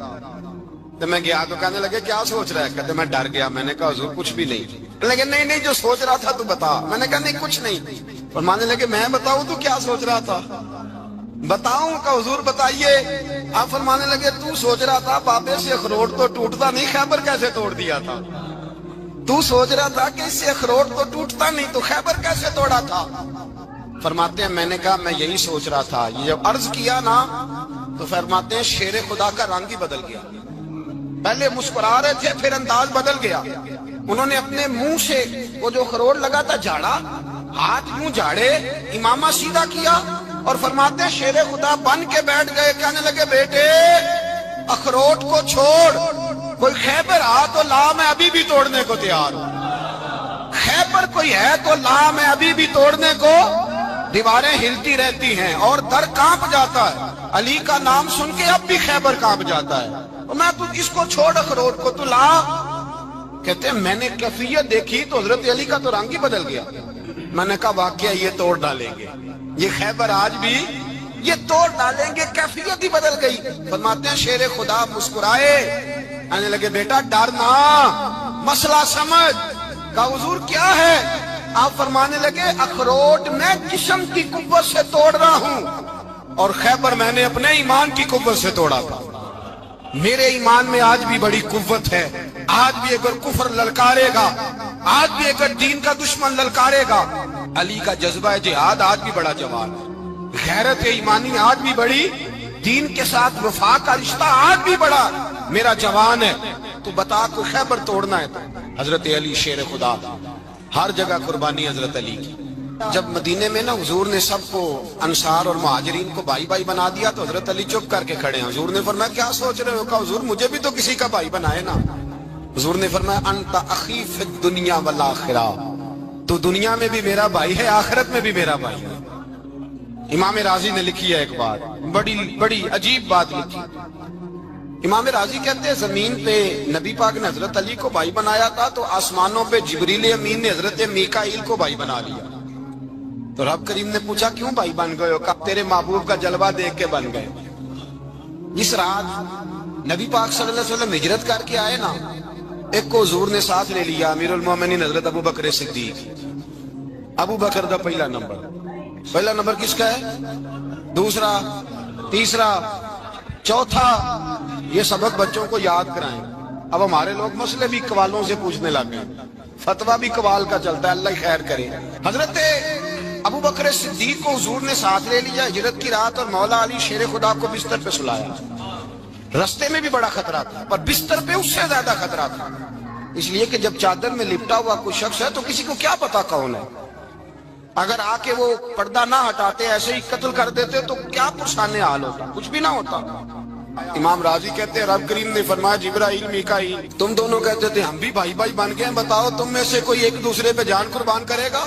S1: تو میں گیا تو کہنے لگے کیا سوچ رہا ہے؟ کہتے میں ڈر گیا. میں نے کہا حضور کچھ بھی نہیں. لیکن نہیں جو سوچ رہا تھا تو بتا. میں نے کہا نہیں کچھ نہیں. فرمانے لگے میں بتاؤں تو کیا سوچ رہا تھا؟ بتاؤں؟ کہ حضور بتائیے. آپ فرمانے لگے تو سوچ رہا تھا بابے سے اخروٹ تو ٹوٹتا نہیں، خیبر کیسے توڑ دیا تھا؟ تو سوچ رہا تھا کہ اس سے اخروٹ تو ٹوٹتا نہیں، تو خیبر کیسے توڑا تھا؟ فرماتے ہیں میں نے کہا میں یہی سوچ رہا تھا. یہ جب عرض کیا نا تو فرماتے ہیں شیر خدا کا رنگ ہی بدل گیا. پہلے مسکرا رہے تھے، پھر انداز بدل گیا. انہوں نے اپنے منہ سے وہ جو خروٹ لگا تھا جھاڑا، ہاتھ منہ جھاڑے، امامہ سیدھا کیا، اور فرماتے ہیں شیر خدا بن کے بیٹھ گئے. کہنے لگے بیٹے اخروٹ کو چھوڑ، کوئی خیبر آ تو لا، میں ابھی بھی توڑنے کو تیار ہوں. خیبر کوئی ہے تو لا، میں ابھی بھی توڑنے کو. دیواریں ہلتی رہتی ہیں اور در کانپ جاتا ہے. علی کا نام سن کے اب بھی خیبر کانپ جاتا ہے. میں تو اس کو چھوڑ اخروٹ کو تو لا. کہتے ہیں میں نے کیفیت دیکھی تو حضرت علی کا تو رنگ ہی بدل گیا. میں نے کہا واقعہ یہ توڑ ڈالیں گے، یہ خیبر آج بھی یہ توڑ ڈالیں گے، کیفیت ہی بدل گئی. فرماتے ہیں شیر خدا مسکرائے، آنے لگے بیٹا ڈرنا، مسئلہ سمجھ. کہا حضور کیا ہے؟ آپ فرمانے لگے اخروٹ میں جسم کی قوت سے توڑ رہا ہوں، اور خیبر میں نے اپنے ایمان کی قوت سے توڑا تھا. میرے ایمان میں آج بھی بڑی قوت ہے. آج بھی اگر کفر للکارے گا، آج بھی اگر دین کا دشمن للکارے گا، علی کا جذبہ جہاد آج بھی بڑا جوان ہے. غیرت ایمانی آج بھی بڑی، دین کے ساتھ وفا کا رشتہ آج بھی بڑا میرا جوان ہے. تو بتا کو خیبر توڑنا ہے تو حضرت علی شیر خدا، ہر جگہ قربانی حضرت علی کی. جب مدینے میں نا حضور نے سب کو انصار اور مہاجرین کو بھائی بھائی بنا دیا تو حضرت علی چپ کر کے کھڑے ہیں. حضور نے فرمایا کیا سوچ رہے ہو؟ کہا حضور مجھے بھی تو کسی کا بھائی بنائے نا. حضور نے فرمایا انت اخی فی الدنیا والآخرہ، تو دنیا میں بھی میرا بھائی ہے، آخرت میں بھی میرا بھائی ہے. امام راضی نے لکھی ہے ایک بات، بڑی عجیب بات لکھی. امام راضی کہتے ہیں زمین پہ نبی پاک نے حضرت علی کو بھائی بنایا تھا تو آسمانوں پہ جبریل امین نے حضرت میکائیل کو بھائی بنا لیا. تو رب کریم نے پوچھا کیوں بھائی بن گئے ہو؟ کہا تیرے محبوب کا جلوہ دیکھ کے بن گئے. جس رات نبی پاک صلی اللہ علیہ وسلم ہجرت کر کے آئے نا، ایک کو حضور نے ساتھ لے لیا، امیر المومنین حضرت ابو بکر صدیق. ابو بکر دا پہلا نمبر کس کا ہے؟ دوسرا، تیسرا، چوتھا. یہ سبق بچوں کو یاد کرائیں. اب ہمارے لوگ مسئلے بھی قوالوں سے پوچھنے لگ گئے، فتویٰ بھی قوال کا چلتا ہے، اللہ خیر کرے. حضرت ابو بکر صدیق کو حضور نے ساتھ لے لیا ہجرت کی رات، اور مولا علی شیر خدا کو بستر پہ سلایا. رستے میں بھی بڑا خطرہ تھا، پر بستر پہ اس سے زیادہ خطرہ تھا، اس لیے کہ جب چادر میں لپٹا ہوا کوئی شخص ہے تو کسی کو کیا پتا کون ہے. اگر آ کے وہ پردہ نہ ہٹاتے ایسے ہی قتل کر دیتے تو کیا پرسانے حال ہوتا، کچھ بھی نہ ہوتا. امام راضی کہتے ہیں رب کریم نے فرمایا جبرائیل میکائیل تم دونوں کہتے تھے ہم بھی بھائی بھائی بن گئے، بتاؤ تم میں سے کوئی ایک دوسرے پہ جان قربان کرے گا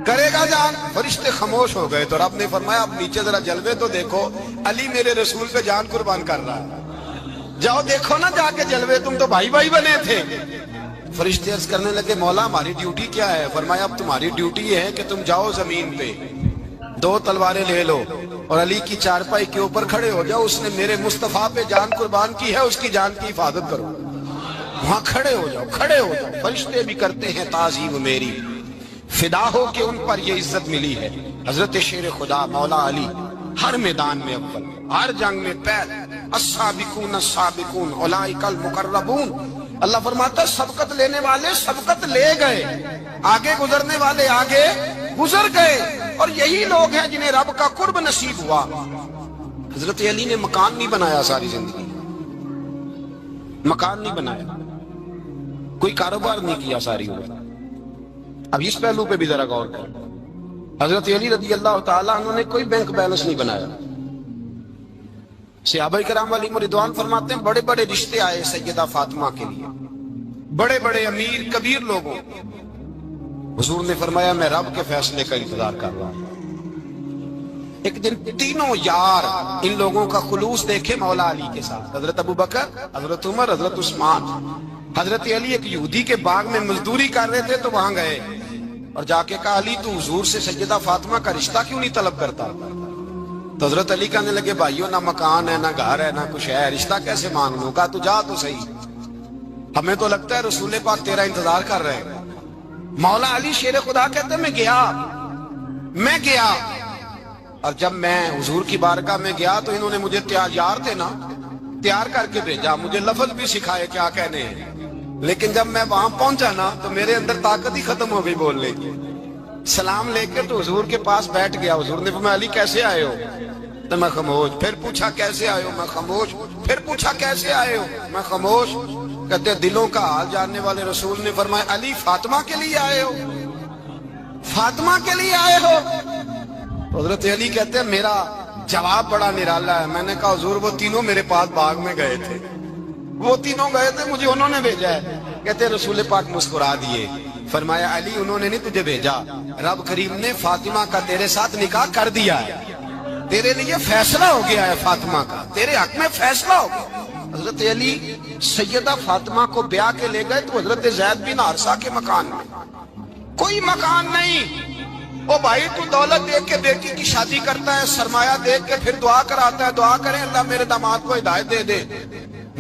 S1: جان؟ فرشتے خاموش ہو گئے. تو رب نے فرمایا اب نیچے ذرا جلوے تو دیکھو، علی میرے رسول پہ جان قربان کر رہا ہے، جاؤ دیکھو نا جا کے جلوے، تم تو بھائی بھائی بنے تھے. فرشتے عرض کرنے لگے مولا ہماری ڈیوٹی کیا ہے؟ فرمایا اب تمہاری ڈیوٹی یہ ہے کہ تم جاؤ زمین پہ 2 تلواریں لے لو اور علی کی چارپائی کے اوپر کھڑے ہو جاؤ. اس نے میرے مصطفیٰ پہ جان قربان کی ہے، اس کی جان کی حفاظت کرو. وہاں کھڑے ہو جاؤ. فرشتے بھی کرتے ہیں تعظیم میری، فدا ہو کہ ان پر یہ عزت ملی ہے. حضرت شیر خدا مولا علی ہر میدان میں اول، ہر جنگ میں پہل. السابقون السابقون اولئک المقربون. اللہ فرماتا ہے سبقت لینے والے سبقت لے گئے، آگے گزرنے والے آگے گزر گئے، اور یہی لوگ ہیں جنہیں رب کا قرب نصیب ہوا. حضرت علی نے مکان نہیں بنایا ساری زندگی، مکان نہیں بنایا، کوئی کاروبار نہیں کیا ساری عمر۔ اب اس پہلو پہ بھی ذرا غور کریں، حضرت علی رضی اللہ تعالیٰ عنہ نے کوئی بینک بیلنس نہیں بنایا۔ صحابہ کرام علیہم رضوان فرماتے ہیں بڑے بڑے رشتے آئے سیدہ فاطمہ کے لیے، بڑے بڑے امیر کبیر لوگوں، حضور نے فرمایا میں رب کے فیصلے کا انتظار کر رہا ہوں۔ ایک دن تینوں یار ان لوگوں کا خلوص دیکھے مولا علی کے ساتھ، حضرت ابوبکر، حضرت عمر، حضرت عثمان۔ حضرت علی ایک یہودی کے باغ میں مزدوری کر رہے تھے تو وہاں گئے اور جا کے کہا علی تو حضور سے سیدہ فاطمہ کا رشتہ کیوں نہیں طلب کرتا؟ تو حضرت علی کہنے لگے بھائیو نہ مکان ہے، نہ گھر ہے، نہ کچھ ہے، رشتہ کیسے مانگ لوں؟ کہا تو جا تو صحیح، ہمیں تو لگتا ہے رسول پاک تیرا انتظار کر رہے ہیں۔ مولا علی شیر خدا کہتے ہیں میں گیا اور جب میں حضور کی بارگاہ میں گیا تو انہوں نے مجھے یار تھے نا، تیار کر کے بھیجا، مجھے لفظ بھی سکھائے کیا کہنے ہیں، لیکن جب میں وہاں پہنچا نا تو میرے اندر طاقت ہی ختم ہو گئی بولنے کی۔ سلام لے کے تو حضور کے پاس بیٹھ گیا، حضور نے فرمایا علی کیسے آئے ہو؟ تو میں خاموش، پھر پوچھا کیسے آئے ہو؟ میں خاموش، پھر پوچھا کیسے آئے ہو؟ میں خاموش۔ کہتے دلوں کا حال جاننے والے رسول نے فرمایا علی فاطمہ کے لیے آئے ہو؟ فاطمہ کے لیے آئے ہو؟ حضرت علی کہتے ہیں میرا جواب بڑا نرالا ہے۔ میں نے کہا حضور وہ تینوں میرے پاس باغ میں گئے تھے، وہ تینوں گئے تھے، مجھے انہوں نے بھیجا ہے۔ کہتے ہیں رسول پاک مسکرا دیے، فرمایا علی انہوں نے نہیں تجھے بھیجا، رب کریم نے فاطمہ کا تیرے ساتھ نکاح کر دیا ہے، تیرے لیے فیصلہ ہو گیا ہے، فاطمہ کا تیرے حق میں فیصلہ ہو گیا۔ حضرت علی سیدہ فاطمہ کو بیاہ کے لے گئے تو حضرت زید بن حارثہ کے مکان میں کوئی مکان نہیں۔ او بھائی تو دولت دیکھ کے بیٹی کی شادی کرتا ہے، سرمایہ دیکھ کے پھر دعا کراتا ہے، دعا کریں اللہ میرے داماد کو ہدایت دے دے۔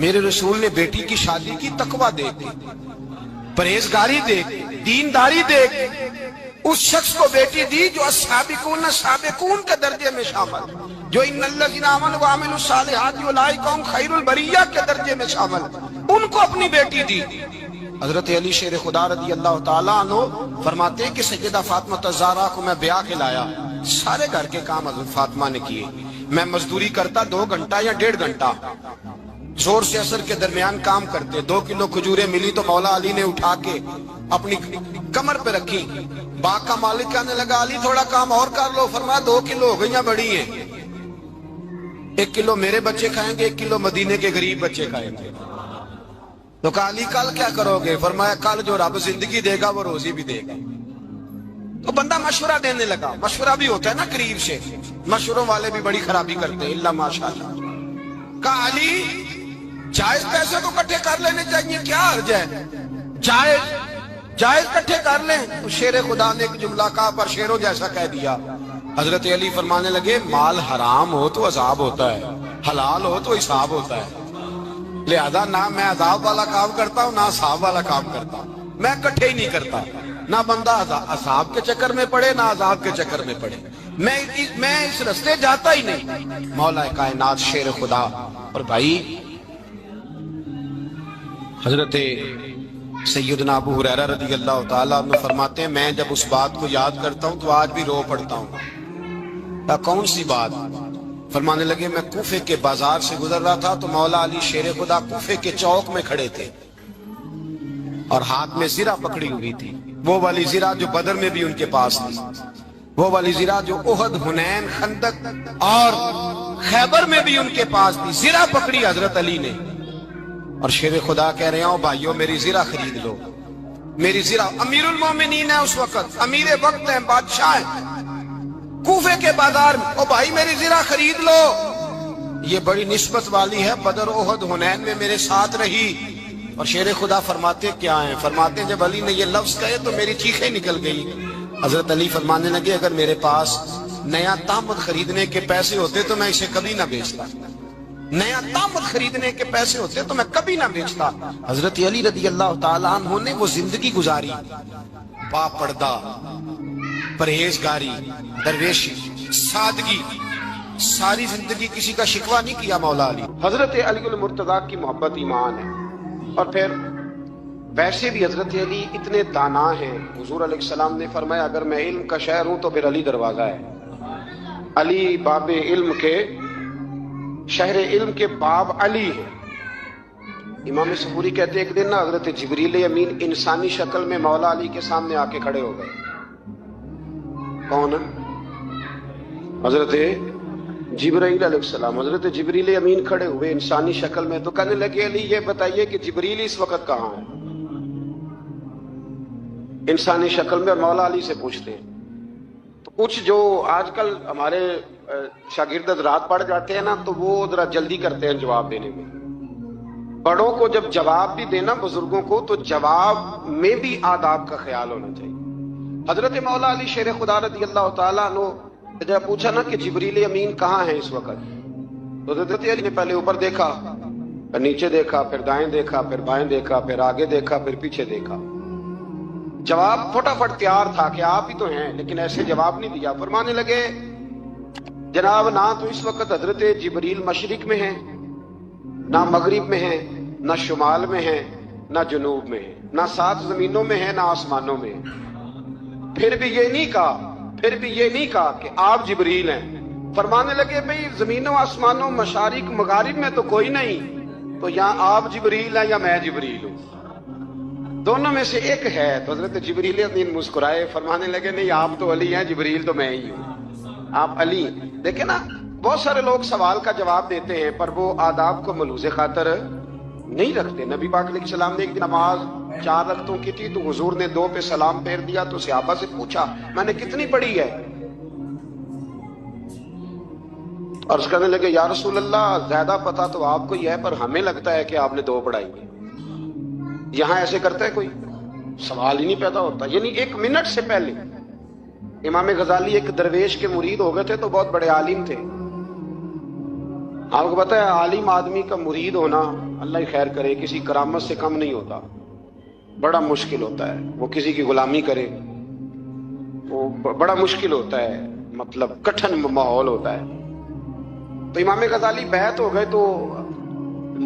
S1: میرے رسول نے بیٹی کی شادی کی تقوی دیکھ کے، پرہیزگاری دیکھ کے، دینداری دیکھ کے اس شخص کو بیٹی دی جو السابقون السابقون کے درجے میں شامل، جو ان الذین آمنوا وعملوا الصالحات اولئک هم خیر البریہ کے درجے میں شامل، ان کو اپنی بیٹی دی۔ حضرت علی شیر خدا رضی اللہ تعالیٰ عنہ فرماتے ہیں کہ سیدہ فاطمہ الزہرا کو میں بیاہ کے لایا، سارے گھر کے کام حضرت فاطمہ نے کیے، میں مزدوری کرتا 2 گھنٹہ یا 1.5 گھنٹہ، زور سے اثر کے درمیان کام کرتے، 2 کلو کھجوریں ملی تو مولا علی نے اٹھا کے اپنی کمر پہ رکھی۔ باغ کا مالک کہنے لگا علی تھوڑا کام اور کر لو، فرمایا 2 کلو ہو گئیاں بڑی ہیں، 1 کلو میرے بچے کھائیں گے، 1 کلو مدینے کے غریب بچے کھائیں گے۔ تو کہا علی کل کیا کرو گے؟ فرمایا کل جو رب زندگی دے گا وہ روزی بھی دے گا۔ تو بندہ مشورہ دینے لگا، مشورہ بھی ہوتا ہے نا قریب سے، مشوروں والے بھی بڑی خرابی کرتے ہیں، اللہ ماشاءاللہ۔ کہا علی جائز پیسے تو کٹھے کر لینے چاہیے، کیا حرج ہے؟ جائز کٹھے کر لیں۔ تو شیر خدا نے ایک جملہ کہا پر شیروں جیسا کہہ دیا۔ حضرت علی فرمانے لگے مال حرام ہو تو عذاب ہوتا ہے، حلال ہو تو حساب ہوتا ہے، لہذا نہ میں عذاب والا کام کرتا ہوں نہ حساب والا کام کرتا ہوں، میں کٹھے ہی نہیں کرتا، نہ بندہ عذاب کے چکر میں پڑے نہ عذاب کے چکر میں پڑے، میں اس رستے جاتا ہی نہیں۔ مولا کائنات شیر خدا۔ اور بھائی حضرت سیدنا ابو ہریرہ رضی اللہ تعالیٰ عنہ فرماتے ہیں میں جب اس بات کو یاد کرتا ہوں تو آج بھی رو پڑتا ہوں۔ کون سی بات؟ فرمانے لگے میں کوفے کے بازار سے گزر رہا تھا تو مولا علی شیر خدا کوفے کے چوک میں کھڑے تھے اور ہاتھ میں زرہ پکڑی ہوئی تھی، وہ والی زرہ جو بدر میں بھی ان کے پاس تھی، وہ والی زرہ جو احد، حنین، خندق اور خیبر میں بھی ان کے پاس تھی، زرہ پکڑی حضرت علی نے اور شیر خدا کہہ رہے ہوں بھائیو میری زرہ خرید لو، میری زرہ۔ امیر المومنین ہے اس وقت، امیر وقت ہیں، بادشاہ ہیں، کوفے کے بازار میں، او بھائی میری زرہ خرید لو، یہ بڑی نسبت والی ہے، بدر، احد، حنین میں میرے ساتھ رہی۔ اور شیر خدا فرماتے کیا ہیں؟ فرماتے ہیں جب علی نے یہ لفظ کہے تو میری چیخیں نکل گئی۔ حضرت علی فرمانے لگے اگر میرے پاس نیا تامت خریدنے کے پیسے ہوتے تو میں اسے کبھی نہ بیچتا، نیا تامت خریدنے کے پیسے ہوتے تو میں کبھی نہ بیچتا۔ حضرت علی رضی اللہ تعالیٰ عنہ نے وہ زندگی گزاری، با پردہ، پرہیزگاری، درویشی، سادگی، ساری زندگی کسی کا شکوہ نہیں کیا مولا علی۔ حضرت علی المرتضیٰ کی محبت ایمان ہے۔ اور پھر ویسے بھی حضرت علی اتنے دانا ہیں، حضور علیہ السلام نے فرمایا اگر میں علم کا شہر ہوں تو پھر علی دروازہ ہے۔ علی باب علم کے، شہر علم کے باب علی ہے۔ امام صبوری کہتے ہیں ایک دن نا حضرت جبریل امین انسانی شکل میں مولا علی کے سامنے آ کے کھڑے ہو گئے. کون؟ حضرت جبرائیل علیہ السلام. حضرت جبریل امین کھڑے ہوئے انسانی شکل میں, تو کہنے لگے علی یہ بتائیے کہ جبریل اس وقت کہاں ہے؟ انسانی شکل میں, اور مولا علی سے پوچھتے ہیں. تو کچھ جو آج کل ہمارے شاگرد حضرات پڑھ جاتے ہیں نا, تو وہ ذرا جلدی کرتے ہیں جواب دینے میں. بڑوں کو جب جواب بھی دینا بزرگوں کو, تو جواب میں بھی آداب کا خیال ہونا چاہیے. حضرت مولا علی شیر خدا رضی اللہ تعالیٰ عنہ جب پوچھا نا کہ جبریل امین کہاں ہے اس وقت, تو حضرت علی نے پہلے اوپر دیکھا, پھر نیچے دیکھا, پھر دائیں دیکھا, پھر بائیں دیکھا, پھر آگے دیکھا, پھر پیچھے دیکھا. جواب فٹافٹ تیار تھا کہ آپ ہی تو ہیں, لیکن ایسے جواب نہیں دیا. فرمانے لگے جناب نہ تو اس وقت حضرت جبریل مشرق میں ہیں, نہ مغرب میں ہیں, نہ شمال میں ہیں, نہ جنوب میں ہیں, نہ 7 زمینوں میں ہیں, نہ آسمانوں میں ہیں. پھر بھی یہ نہیں کہا کہ آپ جبریل ہیں. فرمانے لگے بھئی زمینوں آسمانوں مشارق مغارب میں تو کوئی نہیں, تو یا آپ جبریل ہیں یا میں جبریل ہوں, دونوں میں سے ایک ہے. تو حضرت جبریل امین مسکرائے, فرمانے لگے نہیں آپ تو علی ہیں, جبریل تو میں ہی ہوں, آپ علی. دیکھیں نا بہت سارے لوگ سوال کا جواب دیتے ہیں پر وہ آداب کو ملوز خاطر نہیں رکھتے. نبی پاک علیہ السلام نے ایک دن نماز 4 رکعتوں کی تھی, تو حضور نے 2 پہ سلام پھیر دیا. تو صحابہ سے پوچھا میں نے کتنی پڑھی ہے؟ اور اس کہنے لگے یا رسول اللہ زیادہ پتا تو آپ کو ہی ہے, پر ہمیں لگتا ہے کہ آپ نے 2 پڑھائی ہیں. یہاں ایسے کرتا ہے کوئی؟ سوال ہی نہیں پیدا ہوتا. یعنی 1 منٹ سے پہلے امام غزالی ایک درویش کے مرید ہو گئے تھے, تو بہت بڑے عالم تھے. آپ کو پتا ہے عالم آدمی کا مرید ہونا, اللہ ہی خیر کرے, کسی کرامت سے کم نہیں ہوتا, بڑا مشکل ہوتا ہے. وہ کسی کی غلامی کرے وہ بڑا مشکل ہوتا ہے, مطلب کٹھن ماحول ہوتا ہے. تو امام غزالی بیعت ہو گئے, تو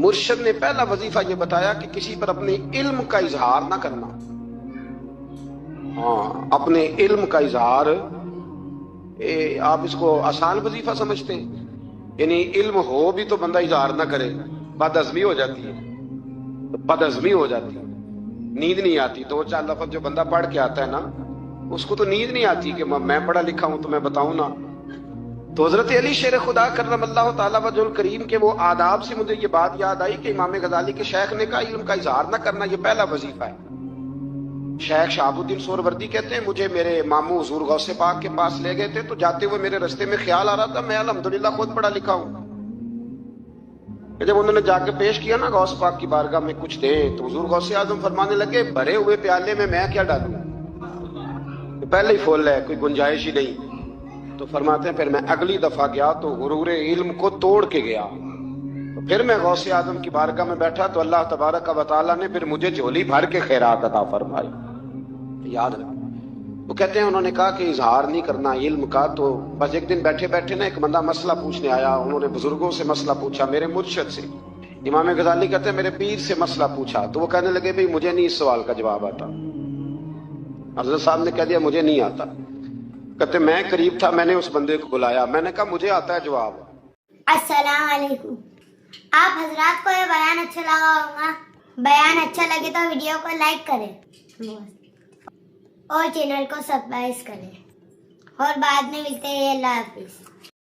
S1: مرشد نے پہلا وظیفہ یہ بتایا کہ کسی پر اپنے علم کا اظہار نہ کرنا. ہاں, اپنے علم کا اظہار, آپ اس کو آسان وظیفہ سمجھتے ہیں, یعنی علم ہو بھی تو بندہ اظہار نہ کرے, بد ہضمی ہو جاتی ہے, نیند نہیں آتی. 2-4 لفظ جو بندہ پڑھ کے آتا ہے نا, اس کو تو نیند نہیں آتی کہ میں پڑھا لکھا ہوں تو میں بتاؤں نا. تو حضرت علی شیر خدا کرم اللہ تعالیٰ وجہ الکریم کے وہ آداب سے مجھے یہ بات یاد آئی کہ امام غزالی کے شیخ نے کہا علم کا اظہار نہ کرنا یہ پہلا وظیفہ ہے. شیخ شہاب الدین سہروردی کہتے ہیں مجھے میرے ماموں حضور غوث پاک کے پاس لے گئے تھے, تو جاتے ہوئے میرے رستے میں خیال آ رہا تھا میں الحمدللہ خود پڑھا لکھا ہوں. جب انہوں نے جا کے پیش کیا نا غوث پاک کی بارگاہ میں کچھ دیں, تو حضور غوث اعظم فرمانے لگے بھرے ہوئے پیالے میں کیا ڈالوں, پہلے ہی فل ہے, کوئی گنجائش ہی نہیں. تو فرماتے ہیں پھر میں اگلی دفعہ گیا تو غرور علم کو توڑ کے گیا, تو پھر میں غوث اعظم کی بارگاہ میں بیٹھا تو اللہ تبارک و تعالیٰ نے پھر مجھے جھولی بھر کے خیرات عطا فرمائی. یاد رکھ. وہ کہتے ہیں انہوں نے کہا کہ اظہار نہیں کرنا علم کا. تو بس ایک دن بیٹھے بیٹھے نا ایک بندہ مسئلہ پوچھنے آیا, انہوں نے بزرگوں سے مسئلہ پوچھا, میرے مرشد سے. امام غزالی کہتے ہیں میرے پیر سے مسئلہ پوچھا, تو وہ کہنے لگے بھئی مجھے نہیں اس سوال کا جواب آتا. حضرت صاحب نے کہہ دیا مجھے نہیں آتا. کہتے میں قریب تھا, میں نے اس بندے کو بلایا, میں نے کہا مجھے آتا ہے جواب.
S3: السلام علیکم. آپ حضرات کو یہ بیان اچھا لگا ہوگا. بیان اچھا لگے تو ویڈیو کو لائک کریں اور چینل کو سبسکرائب کریں, اور بعد میں ملتے ہیں. اللہ حافظ.